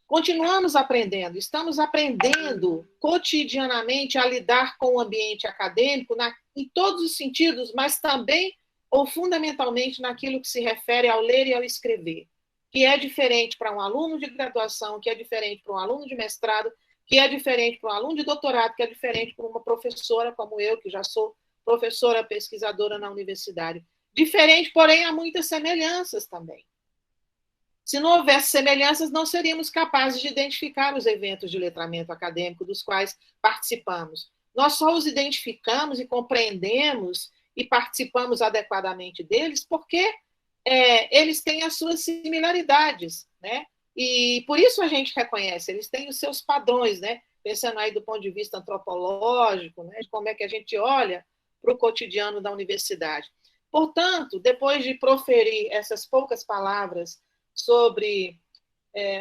continuamos aprendendo, estamos aprendendo cotidianamente a lidar com o ambiente acadêmico em todos os sentidos, mas também ou fundamentalmente naquilo que se refere ao ler e ao escrever, que é diferente para um aluno de graduação, que é diferente para um aluno de mestrado, que é diferente para um aluno de doutorado, que é diferente para uma professora como eu, que já sou professora pesquisadora na universidade. Diferente, porém, há muitas semelhanças também. Se não houvesse semelhanças, não seríamos capazes de identificar os eventos de letramento acadêmico dos quais participamos. Nós só os identificamos e compreendemos e participamos adequadamente deles porque eles têm as suas similaridades, né? E por isso a gente reconhece, eles têm os seus padrões, né? Pensando aí do ponto de vista antropológico, né? De como é que a gente olha para o cotidiano da universidade. Portanto, depois de proferir essas poucas palavras sobre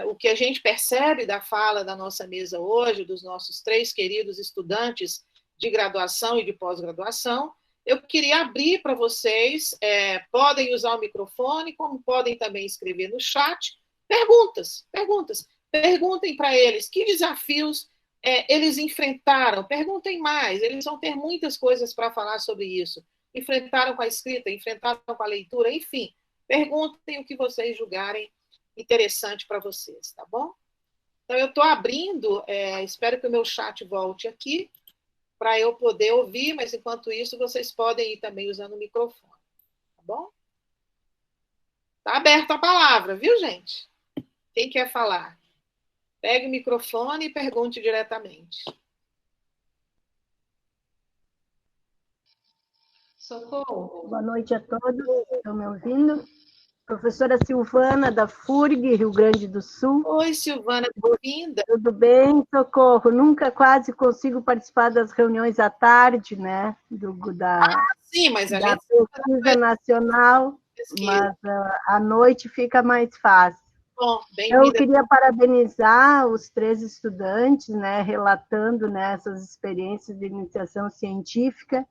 o que a gente percebe da fala da nossa mesa hoje, dos nossos 3 queridos estudantes de graduação e de pós-graduação, eu queria abrir para vocês, podem usar o microfone, como podem também escrever no chat, perguntem para eles que desafios eles enfrentaram, perguntem mais, eles vão ter muitas coisas para falar sobre isso, enfrentaram com a escrita, enfrentaram com a leitura, enfim, perguntem o que vocês julgarem interessante para vocês, tá bom? Então, eu estou abrindo, espero que o meu chat volte aqui, para eu poder ouvir, mas enquanto isso, vocês podem ir também usando o microfone, tá bom? Está aberta a palavra, viu, gente? Quem quer falar? Pegue o microfone e pergunte diretamente. Socorro. Boa noite a todos, estão me ouvindo? Professora Silvana, da FURG, Rio Grande do Sul. Oi, Silvana, bem-vinda. Tudo bem, Socorro? Nunca quase consigo participar das reuniões à tarde, né? Sim, mas a da gente... pesquisa nacional, mas à noite fica mais fácil. Bom, eu queria parabenizar os 3 estudantes, né, relatando, né, essas experiências de iniciação científica.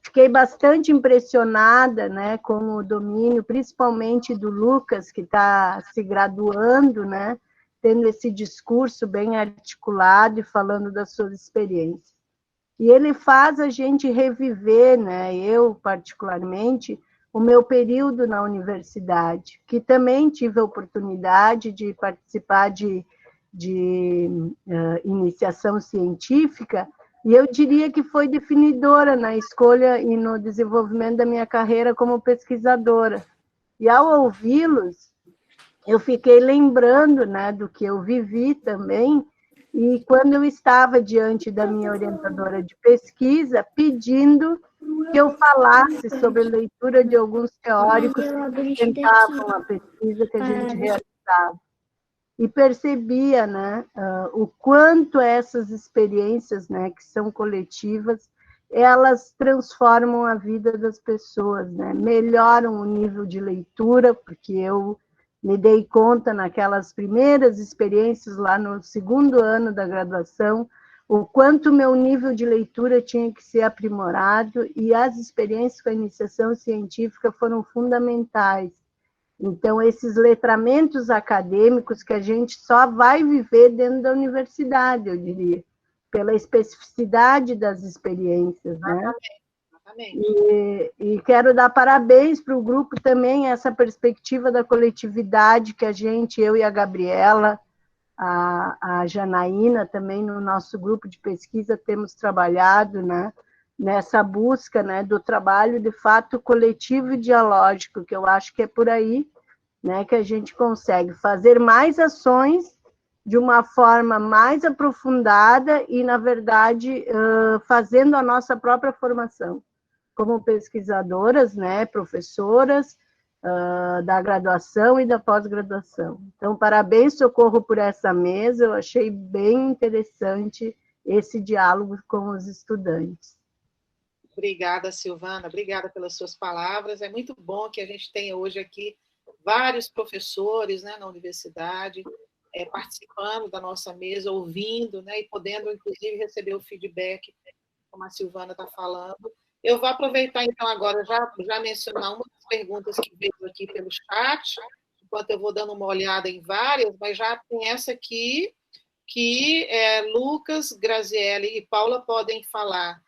Fiquei bastante impressionada, né, com o domínio, principalmente do Lucas, que está se graduando, né, tendo esse discurso bem articulado e falando das suas experiências. E ele faz a gente reviver, né, eu particularmente, o meu período na universidade, que também tive a oportunidade de participar de iniciação científica, e eu diria que foi definidora na escolha e no desenvolvimento da minha carreira como pesquisadora. E ao ouvi-los, eu fiquei lembrando, né, do que eu vivi também, e quando eu estava diante da minha orientadora de pesquisa, pedindo que eu falasse sobre a leitura de alguns teóricos que sustentavam a pesquisa que a gente realizava. E percebia, né, o quanto essas experiências, né, que são coletivas, elas transformam a vida das pessoas, né, melhoram o nível de leitura, porque eu me dei conta naquelas primeiras experiências lá no segundo ano da graduação, o quanto meu nível de leitura tinha que ser aprimorado, e as experiências com a iniciação científica foram fundamentais. Então, esses letramentos acadêmicos que a gente só vai viver dentro da universidade, eu diria, pela especificidade das experiências, né? E quero dar parabéns para o grupo também, essa perspectiva da coletividade que eu e a Gabriela, a Janaína também, no nosso grupo de pesquisa, temos trabalhado, né, nessa busca, né, do trabalho, de fato, coletivo e dialógico, que eu acho que é por aí, né, que a gente consegue fazer mais ações de uma forma mais aprofundada e, na verdade, fazendo a nossa própria formação, como pesquisadoras, né, professoras, da graduação e da pós-graduação. Então, parabéns, Socorro, por essa mesa, eu achei bem interessante esse diálogo com os estudantes. Obrigada, Silvana, obrigada pelas suas palavras. É muito bom que a gente tenha hoje aqui vários professores, né, na universidade, participando da nossa mesa, ouvindo, né, e podendo, inclusive, receber o feedback, como a Silvana está falando. Eu vou aproveitar, então, agora, já mencionar uma das perguntas que veio aqui pelo chat, enquanto eu vou dando uma olhada em várias, mas já tem essa aqui, que Lucas, Graziele e Paula podem falar.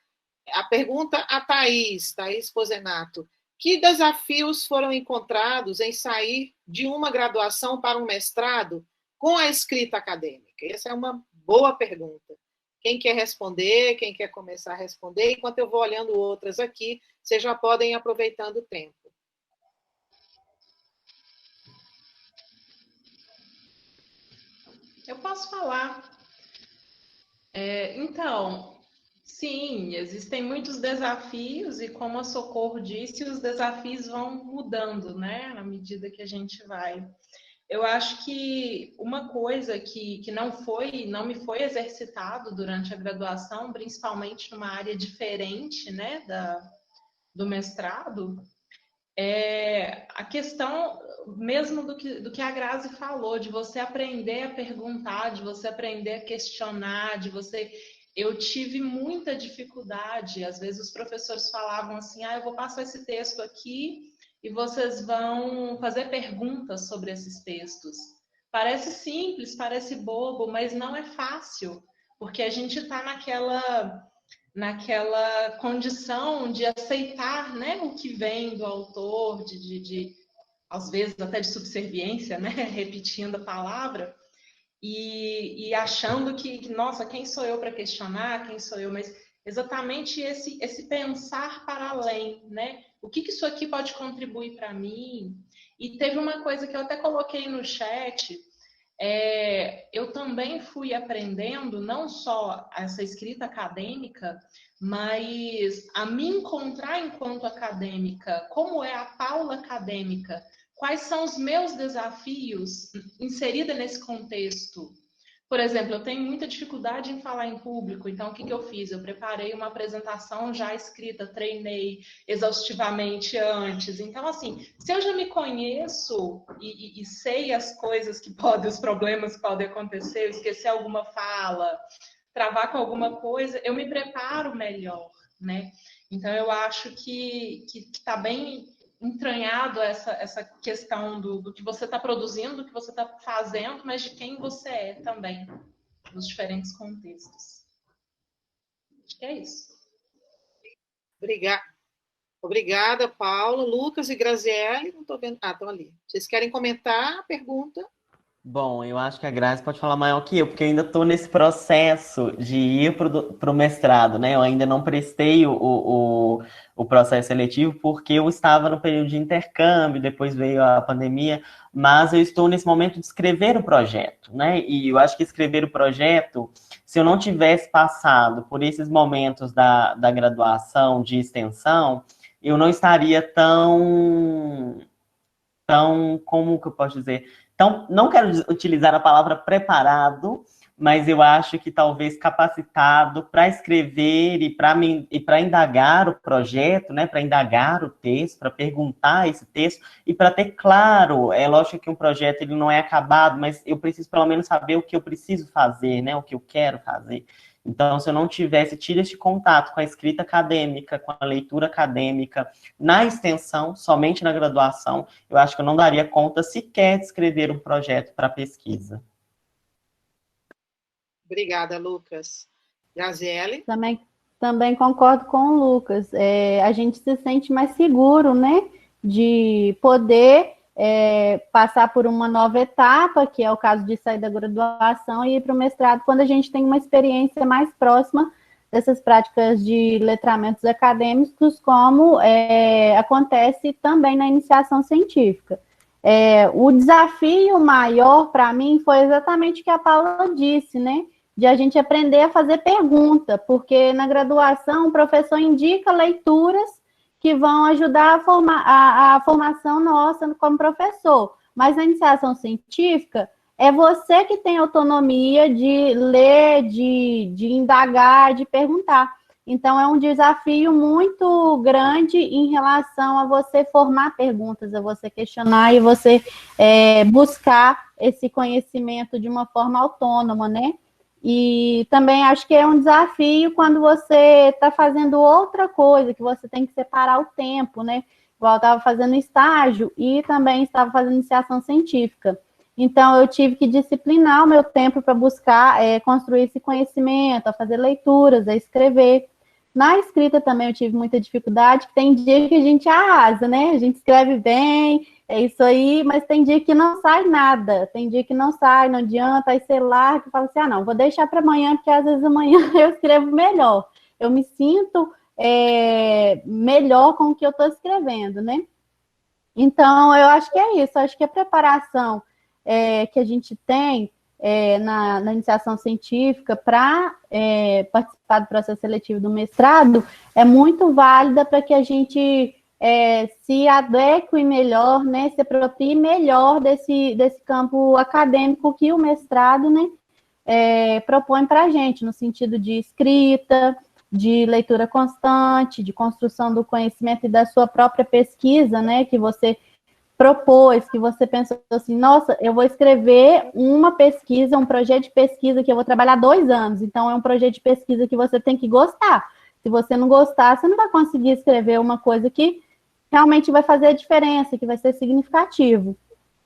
A pergunta a Thaís Pozenato. Que desafios foram encontrados em sair de uma graduação para um mestrado com a escrita acadêmica? Essa é uma boa pergunta. Quem quer responder, quem quer começar a responder, enquanto eu vou olhando outras aqui, vocês já podem ir aproveitando o tempo. Eu posso falar. Então, sim, existem muitos desafios, e como a Socorro disse, os desafios vão mudando, né, na medida que a gente vai. Eu acho que uma coisa que não me foi exercitado durante a graduação, principalmente numa área diferente, né, do mestrado, é a questão mesmo do que a Grazi falou, de você aprender a perguntar, de você aprender a questionar, Eu tive muita dificuldade, às vezes os professores falavam assim, eu vou passar esse texto aqui e vocês vão fazer perguntas sobre esses textos. Parece simples, parece bobo, mas não é fácil, porque a gente está naquela condição de aceitar, né, o que vem do autor, às vezes até de subserviência, né, repetindo a palavra, e achando que, nossa, quem sou eu para questionar, quem sou eu? Mas exatamente esse pensar para além, né? O que isso aqui pode contribuir para mim? E teve uma coisa que eu até coloquei no chat, eu também fui aprendendo não só essa escrita acadêmica, mas a me encontrar enquanto acadêmica, como é a Paula acadêmica, quais são os meus desafios inserida nesse contexto. Por exemplo, eu tenho muita dificuldade em falar em público, então o que eu fiz? Eu preparei uma apresentação já escrita, treinei exaustivamente antes. Então, assim, se eu já me conheço e sei as coisas que podem, os problemas que podem acontecer, eu esquecer alguma fala, travar com alguma coisa, eu me preparo melhor, né? Então, eu acho que está bem entranhado essa questão do que você está produzindo, do que você está fazendo, mas de quem você é também, nos diferentes contextos. Acho que é isso. Obrigada. Obrigada, Paula. Lucas e Graziele, não estou vendo. Ah, estão ali. Vocês querem comentar a pergunta? Bom, eu acho que a Grazi pode falar maior que eu, porque eu ainda estou nesse processo de ir para o mestrado, né? Eu ainda não prestei o processo seletivo porque eu estava no período de intercâmbio, depois veio a pandemia, mas eu estou nesse momento de escrever o projeto, né? E eu acho que escrever o projeto, se eu não tivesse passado por esses momentos da graduação de extensão, eu não estaria tão, como que eu posso dizer? Então, não quero utilizar a palavra preparado, mas eu acho que talvez capacitado para escrever e para indagar o projeto, né? Para indagar o texto, para perguntar esse texto e para ter claro, é lógico que um projeto ele não é acabado, mas eu preciso pelo menos saber o que eu preciso fazer, né? O que eu quero fazer. Então, se eu não tivesse tido este contato com a escrita acadêmica, com a leitura acadêmica, na extensão, somente na graduação, eu acho que eu não daria conta sequer de escrever um projeto para pesquisa. Obrigada, Lucas. Graziele? Também concordo com o Lucas. A gente se sente mais seguro, né? De poder passar por uma nova etapa, que é o caso de sair da graduação e ir para o mestrado, quando a gente tem uma experiência mais próxima dessas práticas de letramentos acadêmicos, como acontece também na iniciação científica. O desafio maior para mim foi exatamente o que a Paula disse, né? De a gente aprender a fazer pergunta, porque na graduação o professor indica leituras que vão ajudar a formação nossa como professor. Mas na iniciação científica, é você que tem autonomia de ler, de indagar, de perguntar. Então, é um desafio muito grande em relação a você formar perguntas, a você questionar e você buscar esse conhecimento de uma forma autônoma, né? E também acho que é um desafio quando você está fazendo outra coisa, que você tem que separar o tempo, né? Igual eu estava fazendo estágio e também estava fazendo iniciação científica. Então, eu tive que disciplinar o meu tempo para buscar construir esse conhecimento, a fazer leituras, a escrever. Na escrita também eu tive muita dificuldade, que tem dia que a gente arrasa, né? A gente escreve bem, é isso aí, mas tem dia que não sai nada, tem dia que não sai, não adianta, aí sei lá, que fala assim, não, vou deixar para amanhã, porque às vezes amanhã eu escrevo melhor. Eu me sinto melhor com o que eu estou escrevendo, né? Então, eu acho que é isso, acho que a preparação que a gente tem na iniciação científica para participar do processo seletivo do mestrado é muito válida para que a gente se adeque melhor, né, se aproprie melhor desse campo acadêmico que o mestrado, né, propõe para a gente, no sentido de escrita, de leitura constante, de construção do conhecimento e da sua própria pesquisa, né, que você propôs, que você pensou assim, nossa, eu vou escrever uma pesquisa, um projeto de pesquisa que eu vou trabalhar 2 anos, então é um projeto de pesquisa que você tem que gostar. Se você não gostar, você não vai conseguir escrever uma coisa que realmente vai fazer a diferença, que vai ser significativo.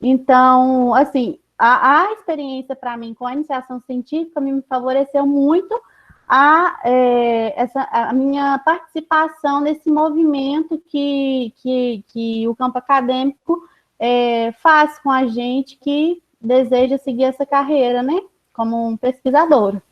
Então, assim, a experiência para mim com a iniciação científica me favoreceu muito a minha participação nesse movimento que o campo acadêmico faz com a gente que deseja seguir essa carreira, né, como um pesquisador.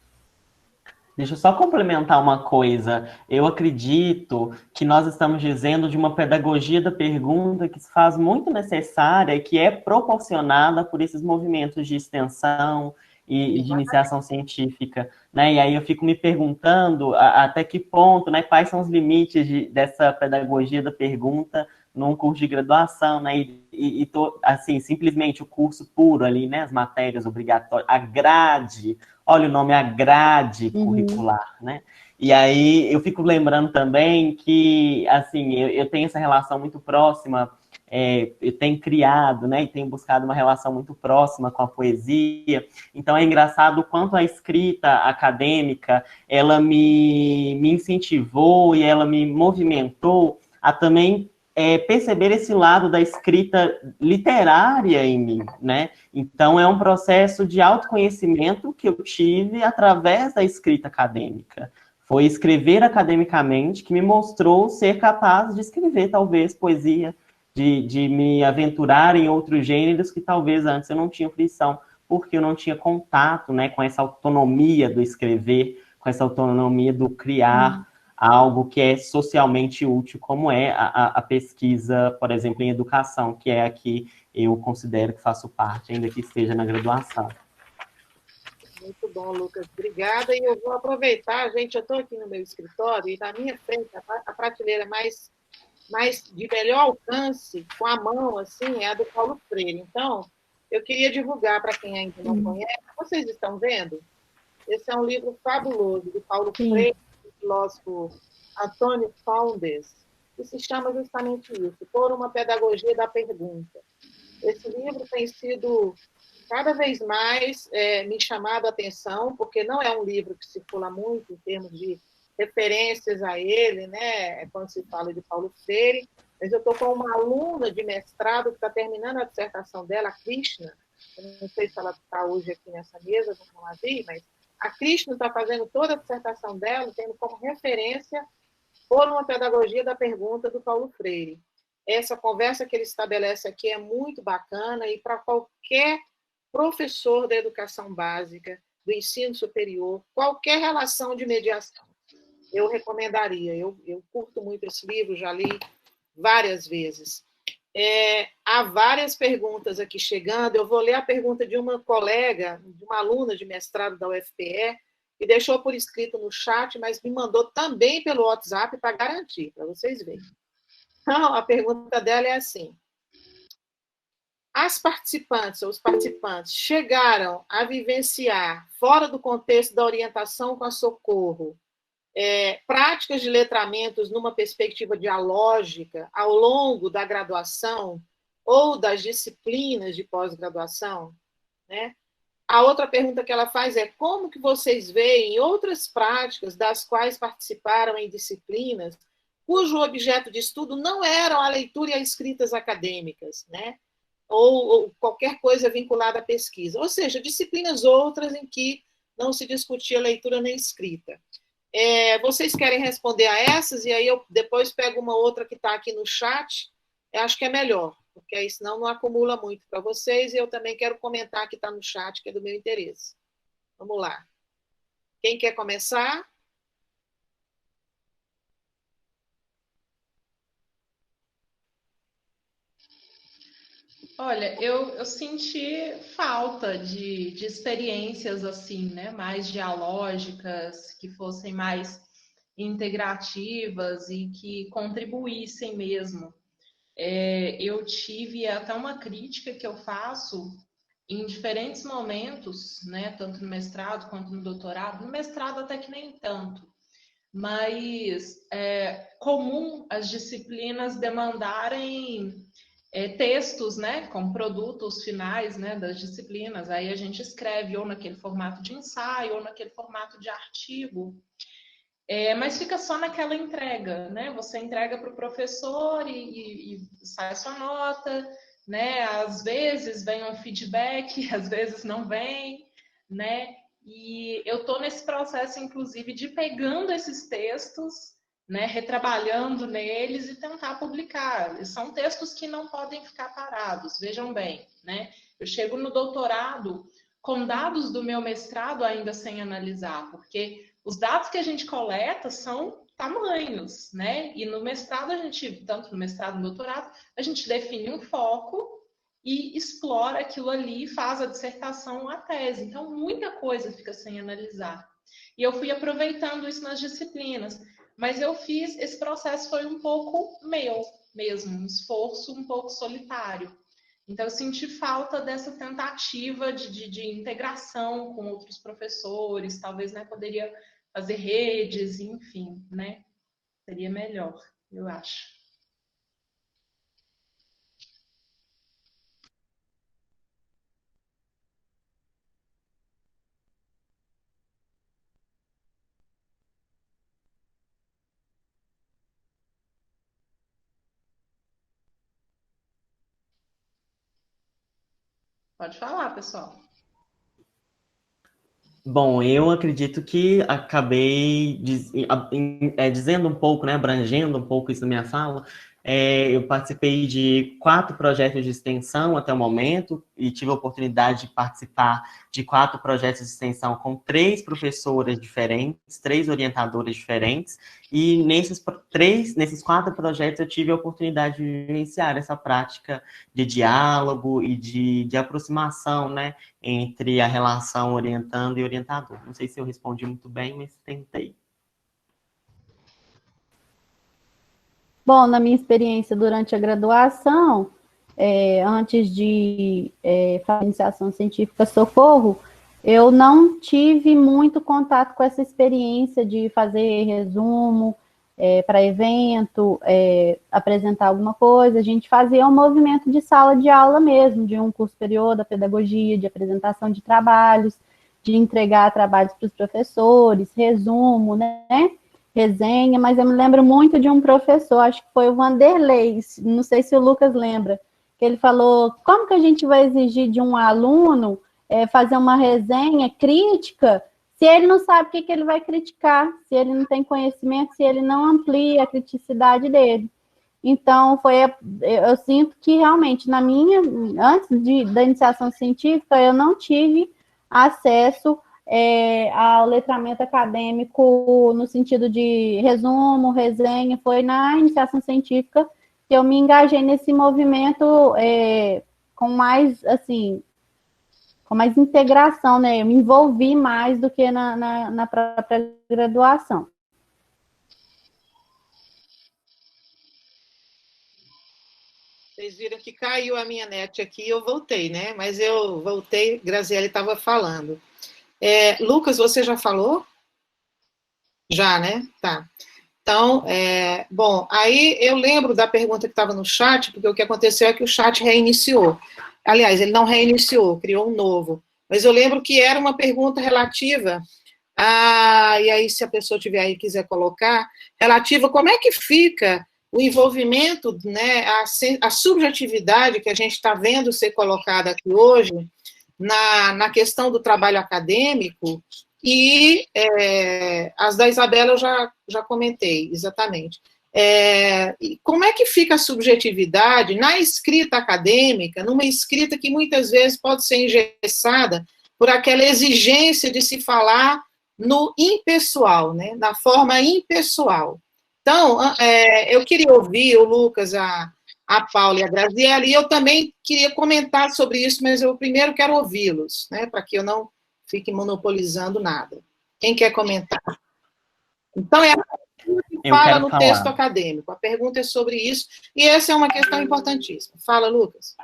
Deixa eu só complementar uma coisa. Eu acredito que nós estamos dizendo de uma pedagogia da pergunta que se faz muito necessária e que é proporcionada por esses movimentos de extensão e de iniciação científica, né? E aí eu fico me perguntando até que ponto, né? Quais são os limites dessa pedagogia da pergunta num curso de graduação, né? Assim, simplesmente o curso puro ali, né? As matérias obrigatórias, a grade, olha o nome, a grade curricular, né? E aí eu fico lembrando também que, assim, eu tenho essa relação muito próxima, eu tenho criado, né, e tenho buscado uma relação muito próxima com a poesia. Então é engraçado o quanto a escrita acadêmica, ela me incentivou e ela me movimentou a também perceber esse lado da escrita literária em mim, né? Então, é um processo de autoconhecimento que eu tive através da escrita acadêmica, Foi escrever academicamente que me mostrou ser capaz de escrever, talvez, poesia, de me aventurar em outros gêneros que talvez antes eu não tinha frição, porque eu não tinha contato, né, com essa autonomia do escrever, com essa autonomia do criar algo que é socialmente útil, como é a pesquisa, por exemplo, em educação, que é a que eu considero que faço parte, ainda que esteja na graduação. Muito bom, Lucas. Obrigada. E eu vou aproveitar, gente, eu estou aqui no meu escritório e na minha frente, a prateleira mais de melhor alcance, com a mão, assim, é a do Paulo Freire. Então, eu queria divulgar para quem ainda não conhece. Vocês estão vendo? Esse é um livro fabuloso do Paulo Freire, do filósofo Antônio Faundes, que se chama justamente isso, Por uma Pedagogia da Pergunta. Esse livro tem sido cada vez mais me chamado a atenção, porque não é um livro que circula muito em termos de referências a ele, né, quando se fala de Paulo Freire, mas eu estou com uma aluna de mestrado que está terminando a dissertação dela, a Krishna, eu não sei se ela está hoje aqui nessa mesa, não a vi, mas a Krishna está fazendo toda a dissertação dela, tendo como referência Por uma Pedagogia da Pergunta, do Paulo Freire. Essa conversa que ele estabelece aqui é muito bacana e para qualquer professor da educação básica, do ensino superior, qualquer relação de mediação, eu recomendaria. Eu curto muito esse livro, já li várias vezes. Há várias perguntas aqui chegando. Eu vou ler a pergunta de uma colega, de uma aluna de mestrado da UFPE, que deixou por escrito no chat, mas me mandou também pelo WhatsApp para garantir, para vocês verem. Então, a pergunta dela é assim: as participantes ou os participantes chegaram a vivenciar, fora do contexto da orientação com a Socorro, práticas de letramentos numa perspectiva dialógica ao longo da graduação ou das disciplinas de pós-graduação, né? A outra pergunta que ela faz é: como que vocês veem outras práticas das quais participaram em disciplinas cujo objeto de estudo não eram a leitura e a escritas acadêmicas, né? Ou qualquer coisa vinculada à pesquisa, ou seja, disciplinas outras em que não se discutia leitura nem escrita. Vocês querem responder a essas? E aí eu depois pego uma outra que está aqui no chat. Eu acho que é melhor, porque aí senão não acumula muito para vocês. E eu também quero comentar que está no chat, que é do meu interesse. Vamos lá. Quem quer começar? Olha, eu senti falta de experiências assim, né? Mais dialógicas, que fossem mais integrativas e que contribuíssem mesmo. Eu tive até uma crítica que eu faço em diferentes momentos, né? Tanto no mestrado quanto no doutorado. No mestrado até que nem tanto, mas é comum as disciplinas demandarem textos, né, com produtos finais, né, das disciplinas. Aí a gente escreve ou naquele formato de ensaio ou naquele formato de artigo. Mas fica só naquela entrega, né? Você entrega para o professor e sai a sua nota, né? Às vezes vem um feedback, às vezes não vem, né? E eu estou nesse processo, inclusive, de pegando esses textos, né? Retrabalhando neles e tentar publicar. São textos que não podem ficar parados, vejam bem, né? Eu chego no doutorado com dados do meu mestrado ainda sem analisar, porque os dados que a gente coleta são tamanhos, né? E no mestrado a gente, tanto no mestrado como no doutorado, a gente define um foco e explora aquilo ali, faz a dissertação, a tese. Então, muita coisa fica sem analisar. E eu fui aproveitando isso nas disciplinas, mas eu fiz, esse processo foi um pouco meu mesmo, um esforço um pouco solitário. Então, eu senti falta dessa tentativa de integração com outros professores, talvez, né, poderia fazer redes, enfim, né? Seria melhor, eu acho. Pode falar, pessoal. Bom, eu acredito que acabei dizendo um pouco, né, abrangendo um pouco isso na minha fala. Eu participei de 4 projetos de extensão até o momento e tive a oportunidade de participar de 4 projetos de extensão com 3 professoras diferentes, 3 orientadoras diferentes, e nesses 4 projetos eu tive a oportunidade de vivenciar essa prática de diálogo e de aproximação, né, entre a relação orientando e orientador. Não sei se eu respondi muito bem, mas tentei. Bom, na minha experiência durante a graduação, antes de fazer iniciação científica Socorro, eu não tive muito contato com essa experiência de fazer resumo para evento, apresentar alguma coisa. A gente fazia um movimento de sala de aula mesmo, de um curso superior da pedagogia, de apresentação de trabalhos, de entregar trabalhos para os professores, resumo, né? Resenha, mas eu me lembro muito de um professor, acho que foi o Vanderlei, não sei se o Lucas lembra, que ele falou, como que a gente vai exigir de um aluno fazer uma resenha crítica se ele não sabe o que ele vai criticar, se ele não tem conhecimento, se ele não amplia a criticidade dele. Então, eu sinto que realmente, antes da iniciação científica, eu não tive acesso ao letramento acadêmico no sentido de resumo, resenha. Foi na iniciação científica que eu me engajei nesse movimento com mais, assim, com mais integração, né? Eu me envolvi mais do que na própria graduação. Vocês viram que caiu a minha net aqui, eu voltei, né? Mas eu voltei, Graziele estava falando. Lucas, você já falou? Já, né? Tá. Então, bom, aí eu lembro da pergunta que estava no chat, porque o que aconteceu é que o chat reiniciou. Aliás, ele não reiniciou, criou um novo. Mas eu lembro que era uma pergunta relativa e aí, se a pessoa tiver aí e quiser colocar, relativa como é que fica o envolvimento, né, a subjetividade que a gente está vendo ser colocada aqui hoje na questão do trabalho acadêmico, e as da Isabela eu já comentei, exatamente. Como é que fica a subjetividade na escrita acadêmica, numa escrita que muitas vezes pode ser engessada por aquela exigência de se falar no impessoal, né, na forma impessoal. Então, eu queria ouvir o Lucas, a Paula e a Graziela, e eu também queria comentar sobre isso, mas eu primeiro quero ouvi-los, né, para que eu não fique monopolizando nada. Quem quer comentar? Então, a pergunta que fala no texto acadêmico, a pergunta é sobre isso, e essa é uma questão importantíssima. Fala, Lucas.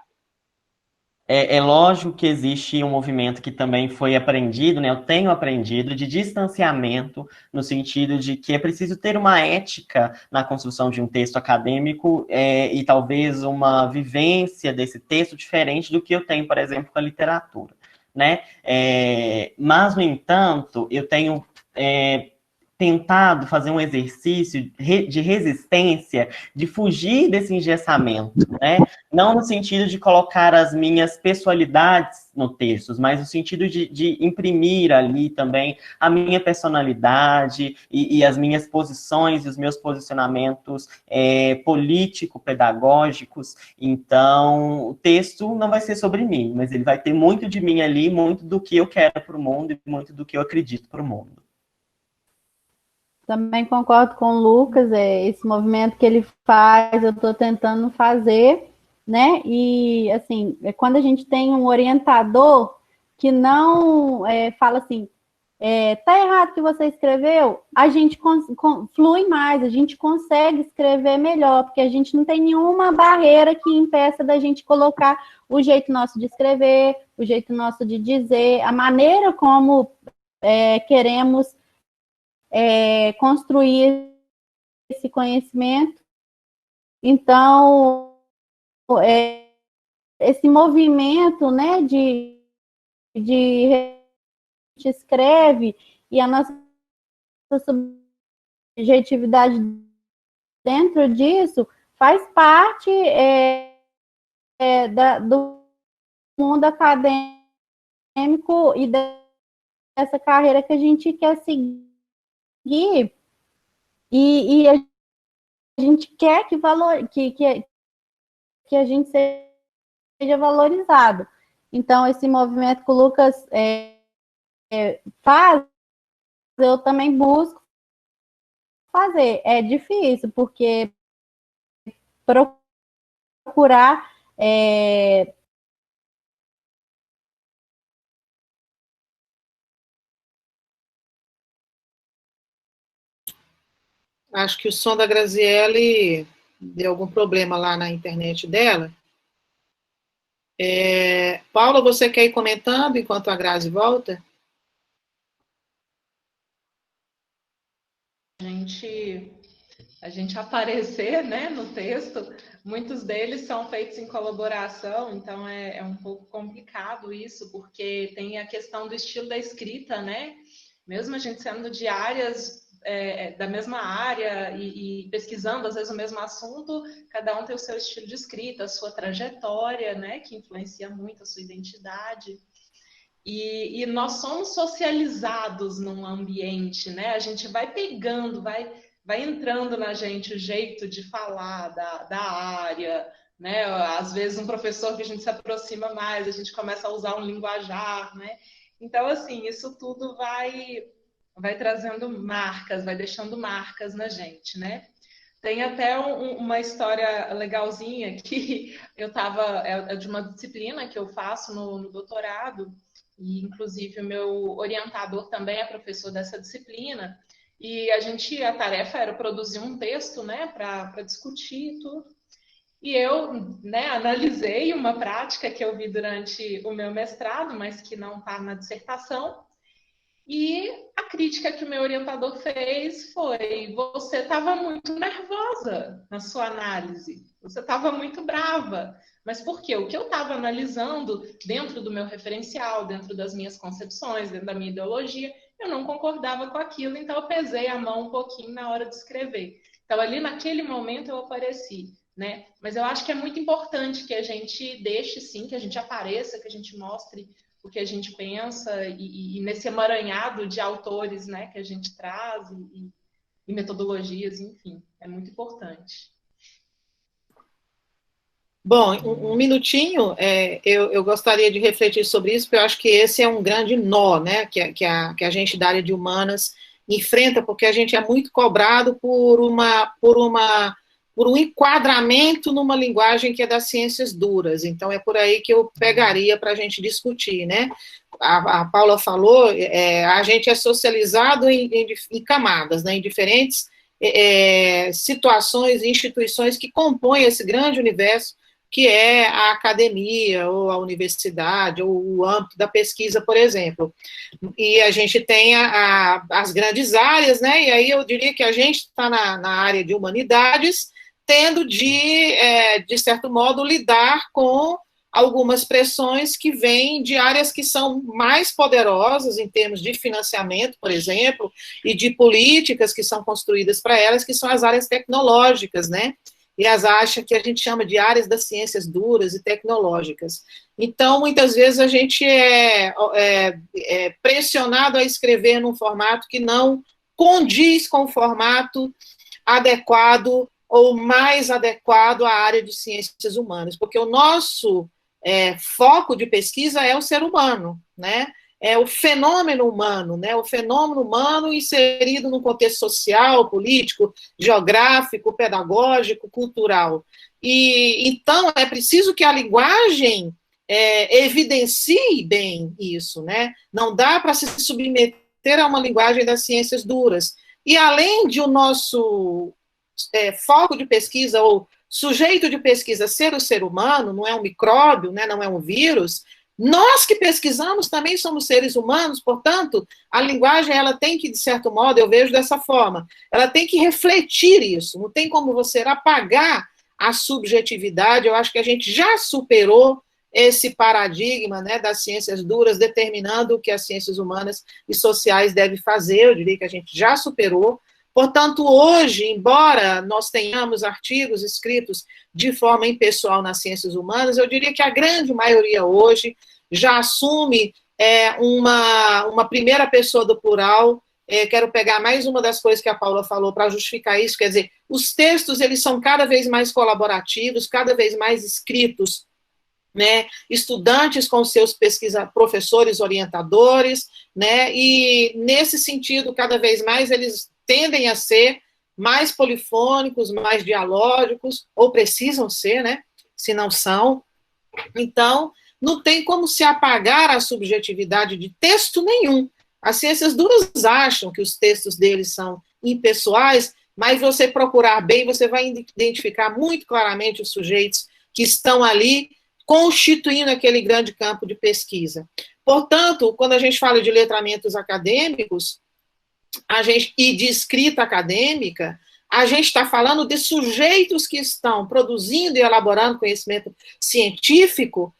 É lógico que existe um movimento que também foi aprendido, né? Eu tenho aprendido de distanciamento, no sentido de que é preciso ter uma ética na construção de um texto acadêmico e talvez uma vivência desse texto diferente do que eu tenho, por exemplo, com a literatura, né? Mas, no entanto, eu tenho tentado fazer um exercício de resistência, de fugir desse engessamento, né? Não no sentido de colocar as minhas pessoalidades no texto, mas no sentido de imprimir ali também a minha personalidade e as minhas posições e os meus posicionamentos político-pedagógicos. Então, o texto não vai ser sobre mim, mas ele vai ter muito de mim ali, muito do que eu quero para o mundo e muito do que eu acredito para o mundo. Também concordo com o Lucas, esse movimento que ele faz, eu estou tentando fazer, né? E, assim, quando a gente tem um orientador que não fala assim, tá errado o que você escreveu, a gente flui mais, a gente consegue escrever melhor, porque a gente não tem nenhuma barreira que impeça da gente colocar o jeito nosso de escrever, o jeito nosso de dizer, a maneira como queremos construir esse conhecimento. Então, esse movimento, né, de gente escreve e a nossa subjetividade dentro disso faz parte do mundo acadêmico e essa carreira que a gente quer seguir e a gente quer que a gente seja valorizado. Então, esse movimento que o Lucas faz, eu também busco fazer. É difícil, porque procurar Acho que o som da Graziele deu algum problema lá na internet dela. Paula, você quer ir comentando enquanto a Grazi volta? A gente aparecer, né, no texto, muitos deles são feitos em colaboração, então é um pouco complicado isso, porque tem a questão do estilo da escrita, né? Mesmo a gente sendo de áreas da mesma área e pesquisando, às vezes, o mesmo assunto, cada um tem o seu estilo de escrita, a sua trajetória, né, que influencia muito a sua identidade. E nós somos socializados num ambiente, né? A gente vai pegando, vai entrando na gente o jeito de falar da área, né? Às vezes um professor que a gente se aproxima mais, a gente começa a usar um linguajar, né? Então, assim, isso tudo vai trazendo marcas, vai deixando marcas na gente, né? Tem até uma história legalzinha que eu estava, de uma disciplina que eu faço no doutorado, e inclusive o meu orientador também é professor dessa disciplina, e a tarefa era produzir um texto, né, para discutir tudo. E eu, né, analisei uma prática que eu vi durante o meu mestrado, mas que não está na dissertação, e a crítica que o meu orientador fez foi: você estava muito nervosa na sua análise, você estava muito brava. Mas por quê? O que eu estava analisando dentro do meu referencial, dentro das minhas concepções, dentro da minha ideologia, eu não concordava com aquilo, então eu pesei a mão um pouquinho na hora de escrever. Então, ali naquele momento eu apareci, né? Mas eu acho que é muito importante que a gente deixe, sim, que a gente apareça, que a gente mostre o que a gente pensa e nesse emaranhado de autores, né, que a gente traz e metodologias, enfim, é muito importante. Bom, um minutinho, eu gostaria de refletir sobre isso, porque eu acho que esse é um grande nó, né, que a gente da área de humanas enfrenta, porque a gente é muito cobrado por um enquadramento numa linguagem que é das ciências duras. Então, é por aí que eu pegaria para a gente discutir, né? A Paula falou, a gente é socializado em camadas, né, em diferentes situações e instituições que compõem esse grande universo que é a academia, ou a universidade, ou o âmbito da pesquisa, por exemplo. E a gente tem as grandes áreas, né? E aí eu diria que a gente está na área de humanidades, tendo de certo modo, lidar com algumas pressões que vêm de áreas que são mais poderosas em termos de financiamento, por exemplo, e de políticas que são construídas para elas, que são as áreas tecnológicas, né? E as áreas que a gente chama de áreas das ciências duras e tecnológicas. Então, muitas vezes a gente é pressionado a escrever num formato que não condiz com o formato adequado ou mais adequado à área de ciências humanas, porque o nosso foco de pesquisa é o ser humano, né? É o fenômeno humano, né? O fenômeno humano inserido no contexto social, político, geográfico, pedagógico, cultural. E então é preciso que a linguagem evidencie bem isso, né? Não dá para se submeter a uma linguagem das ciências duras. E além de o nosso foco de pesquisa ou sujeito de pesquisa ser o ser humano, não é um micróbio, né? Não é um vírus. Nós que pesquisamos também somos seres humanos, portanto, a linguagem ela tem que, de certo modo, eu vejo dessa forma, ela tem que refletir isso, não tem como você apagar a subjetividade. Eu acho que a gente já superou esse paradigma, né, das ciências duras, determinando o que as ciências humanas e sociais devem fazer. Eu diria que a gente já superou. Portanto, hoje, embora nós tenhamos artigos escritos de forma impessoal nas ciências humanas, eu diria que a grande maioria hoje já assume uma primeira pessoa do plural. Quero pegar mais uma das coisas que a Paula falou para justificar isso, quer dizer, os textos, eles são cada vez mais colaborativos, cada vez mais escritos, né, estudantes com seus professores orientadores, né, e nesse sentido, cada vez mais eles tendem a ser mais polifônicos, mais dialógicos, ou precisam ser, né, se não são. Então, não tem como se apagar a subjetividade de texto nenhum. As ciências duras acham que os textos deles são impessoais, mas você procurar bem, você vai identificar muito claramente os sujeitos que estão ali constituindo aquele grande campo de pesquisa. Portanto, quando a gente fala de letramentos acadêmicos e de escrita acadêmica, a gente está falando de sujeitos que estão produzindo e elaborando conhecimento científico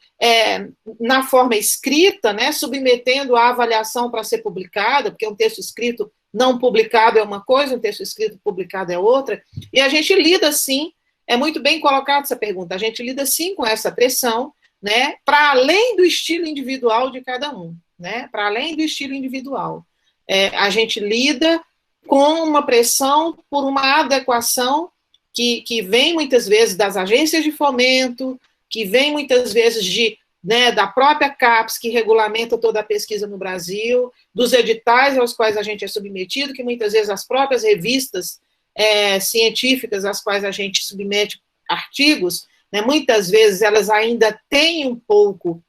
na forma escrita, né, submetendo a avaliação para ser publicada, porque um texto escrito não publicado é uma coisa, um texto escrito publicado é outra, e a gente lida, sim, é muito bem colocada essa pergunta, a gente lida, sim, com essa pressão, né, para além do estilo individual de cada um, né, para além do estilo individual. A gente lida com uma pressão por uma adequação que vem muitas vezes das agências de fomento, que vem muitas vezes da própria CAPES, que regulamenta toda a pesquisa no Brasil, dos editais aos quais a gente é submetido, que muitas vezes as próprias revistas científicas às quais a gente submete artigos, né, muitas vezes elas ainda têm um pouco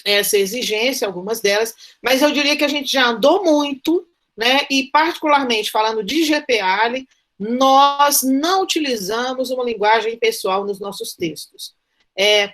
essa exigência, algumas delas, mas eu diria que a gente já andou muito, né, e particularmente falando de GPALI, nós não utilizamos uma linguagem pessoal nos nossos textos.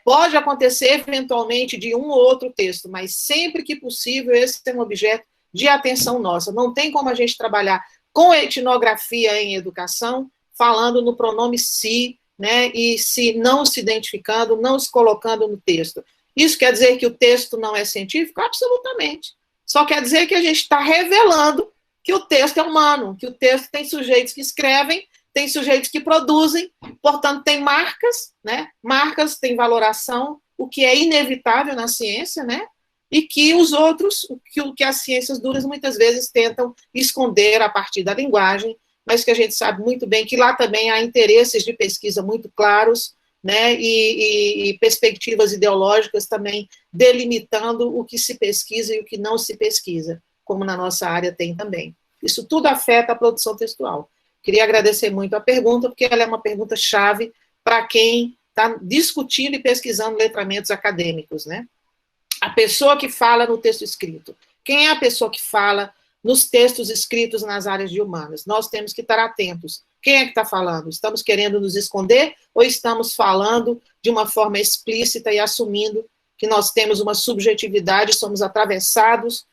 Pode acontecer eventualmente de um ou outro texto, mas sempre que possível esse é um objeto de atenção nossa. Não tem como a gente trabalhar com etnografia em educação, falando no pronome si, né, e não se identificando, não se colocando no texto. Isso quer dizer que o texto não é científico? Absolutamente. Só quer dizer que a gente está revelando que o texto é humano, que o texto tem sujeitos que escrevem, tem sujeitos que produzem, portanto, tem marcas, né? Marcas têm valoração, o que é inevitável na ciência, né? E que os outros, que as ciências duras muitas vezes tentam esconder a partir da linguagem, mas que a gente sabe muito bem que lá também há interesses de pesquisa muito claros, né? E perspectivas ideológicas também delimitando o que se pesquisa e o que não se pesquisa, como na nossa área tem também. Isso tudo afeta a produção textual. Queria agradecer muito a pergunta, porque ela é uma pergunta chave para quem está discutindo e pesquisando letramentos acadêmicos, né? A pessoa que fala no texto escrito. Quem é a pessoa que fala nos textos escritos nas áreas de humanas? Nós temos que estar atentos. Quem é que está falando? Estamos querendo nos esconder ou estamos falando de uma forma explícita e assumindo que nós temos uma subjetividade, somos atravessados,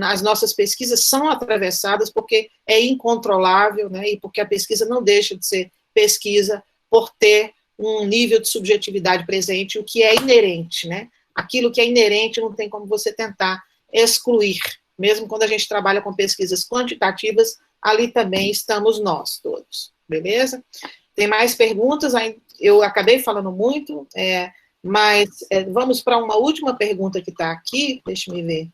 as nossas pesquisas são atravessadas porque é incontrolável, né, e porque a pesquisa não deixa de ser pesquisa por ter um nível de subjetividade presente, o que é inerente, né? Aquilo que é inerente não tem como você tentar excluir, mesmo quando a gente trabalha com pesquisas quantitativas, ali também estamos nós todos, beleza? Tem mais perguntas? Eu acabei falando muito, mas vamos para uma última pergunta que está aqui, deixa eu ver.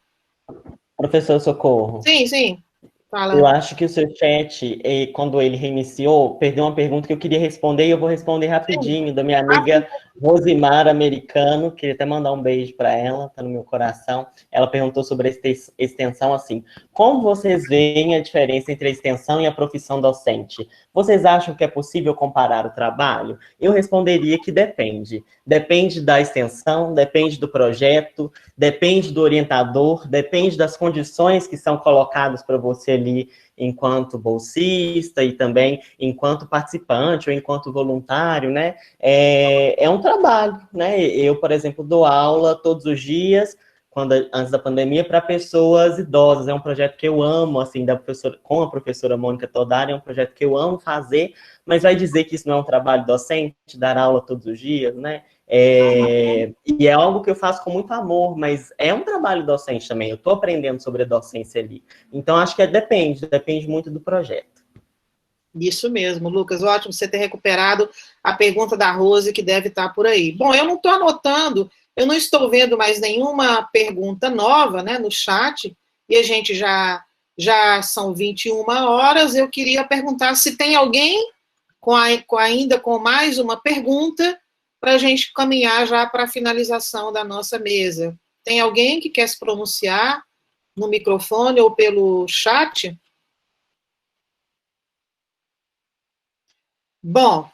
Professor Socorro. Sim, fala. Eu acho que o seu chat, quando ele reiniciou, perdeu uma pergunta que eu queria responder, e eu vou responder rapidinho, da minha amiga Rosimar Americano, queria até mandar um beijo para ela, tá no meu coração. Ela perguntou sobre a extensão, assim, como vocês veem a diferença entre a extensão e a profissão docente? Vocês acham que é possível comparar o trabalho? Eu responderia que depende. Depende da extensão, depende do projeto, depende do orientador, depende das condições que são colocadas para você ali enquanto bolsista e também enquanto participante ou enquanto voluntário, né? É um trabalho, né? Eu, por exemplo, dou aula todos os dias, antes da pandemia, para pessoas idosas. É um projeto que eu amo, assim, com a professora Mônica Todari, é um projeto que eu amo fazer, mas vai dizer que isso não é um trabalho docente, dar aula todos os dias, né? E é algo que eu faço com muito amor, mas é um trabalho docente também, eu estou aprendendo sobre a docência ali. Então, acho que depende muito do projeto. Isso mesmo, Lucas, ótimo você ter recuperado a pergunta da Rose, que deve estar por aí. Bom, eu não estou anotando Eu não estou vendo mais nenhuma pergunta nova, né, no chat, e a gente já são 21 horas. Eu queria perguntar se tem alguém ainda com mais uma pergunta, para a gente caminhar já para a finalização da nossa mesa. Tem alguém que quer se pronunciar no microfone ou pelo chat? Bom,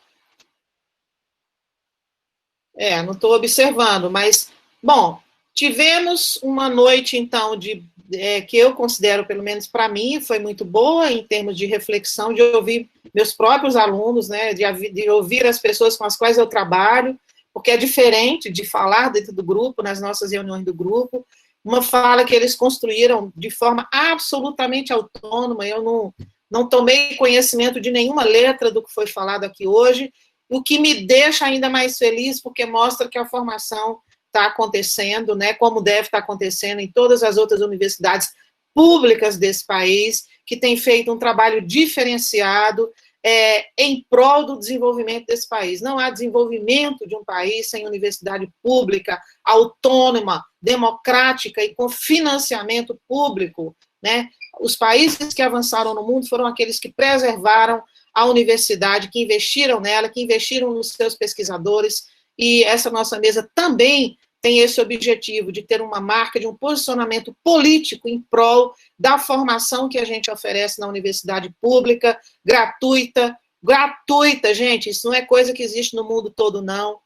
não estou observando, mas, bom, tivemos uma noite, então, que eu considero, pelo menos para mim, foi muito boa em termos de reflexão, de ouvir meus próprios alunos, né, de ouvir as pessoas com as quais eu trabalho, porque é diferente de falar dentro do grupo, nas nossas reuniões do grupo, uma fala que eles construíram de forma absolutamente autônoma. Eu não tomei conhecimento de nenhuma letra do que foi falado aqui hoje, o que me deixa ainda mais feliz, porque mostra que a formação está acontecendo, né, como deve estar acontecendo em todas as outras universidades públicas desse país, que tem feito um trabalho diferenciado em prol do desenvolvimento desse país. Não há desenvolvimento de um país sem universidade pública, autônoma, democrática e com financiamento público, né? Os países que avançaram no mundo foram aqueles que preservaram a universidade, que investiram nela, que investiram nos seus pesquisadores, e essa nossa mesa também tem esse objetivo de ter uma marca, de um posicionamento político em prol da formação que a gente oferece na universidade pública, gratuita, gente, isso não é coisa que existe no mundo todo, não,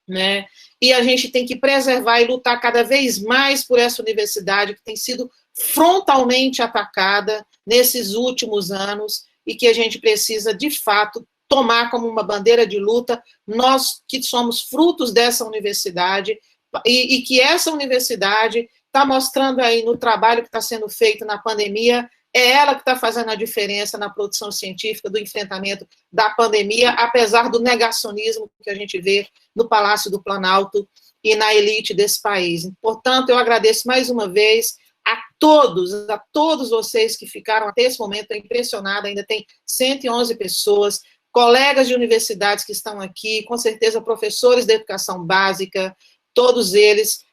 né? E a gente tem que preservar e lutar cada vez mais por essa universidade que tem sido frontalmente atacada nesses últimos anos, e que a gente precisa, de fato, tomar como uma bandeira de luta, nós que somos frutos dessa universidade, e que essa universidade está mostrando aí no trabalho que está sendo feito na pandemia, é ela que está fazendo a diferença na produção científica do enfrentamento da pandemia, apesar do negacionismo que a gente vê no Palácio do Planalto e na elite desse país. Portanto, eu agradeço mais uma vez a todos vocês que ficaram até esse momento. Impressionada, ainda tem 111 pessoas, colegas de universidades que estão aqui, com certeza professores da educação básica, todos eles.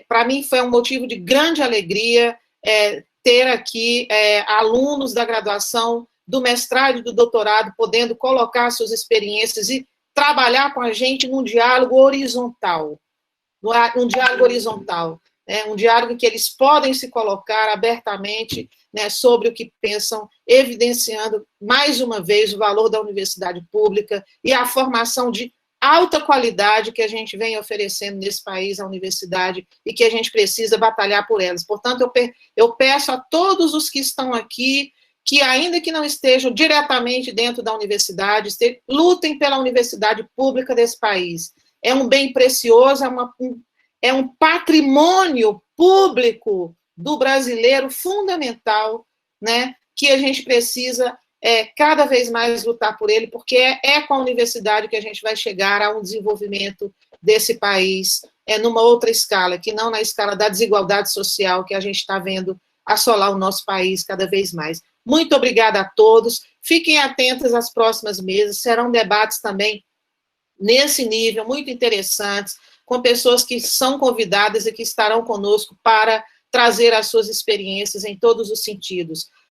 Para mim foi um motivo de grande alegria ter aqui alunos da graduação, do mestrado e do doutorado, podendo colocar suas experiências e trabalhar com a gente num diálogo horizontal, um diálogo em que eles podem se colocar abertamente, né, sobre o que pensam, evidenciando, mais uma vez, o valor da universidade pública e a formação de alta qualidade que a gente vem oferecendo nesse país, a universidade, e que a gente precisa batalhar por elas. Portanto, eu peço a todos os que estão aqui, que ainda que não estejam diretamente dentro da universidade, lutem pela universidade pública desse país. É um bem precioso, é um patrimônio público do brasileiro fundamental, né, que a gente precisa cada vez mais lutar por ele, porque é com a universidade que a gente vai chegar a um desenvolvimento desse país numa outra escala, que não na escala da desigualdade social que a gente está vendo assolar o nosso país cada vez mais. Muito obrigada a todos, fiquem atentos às próximas mesas, serão debates também nesse nível, muito interessantes, com pessoas que são convidadas e que estarão conosco para trazer as suas experiências em todos os sentidos.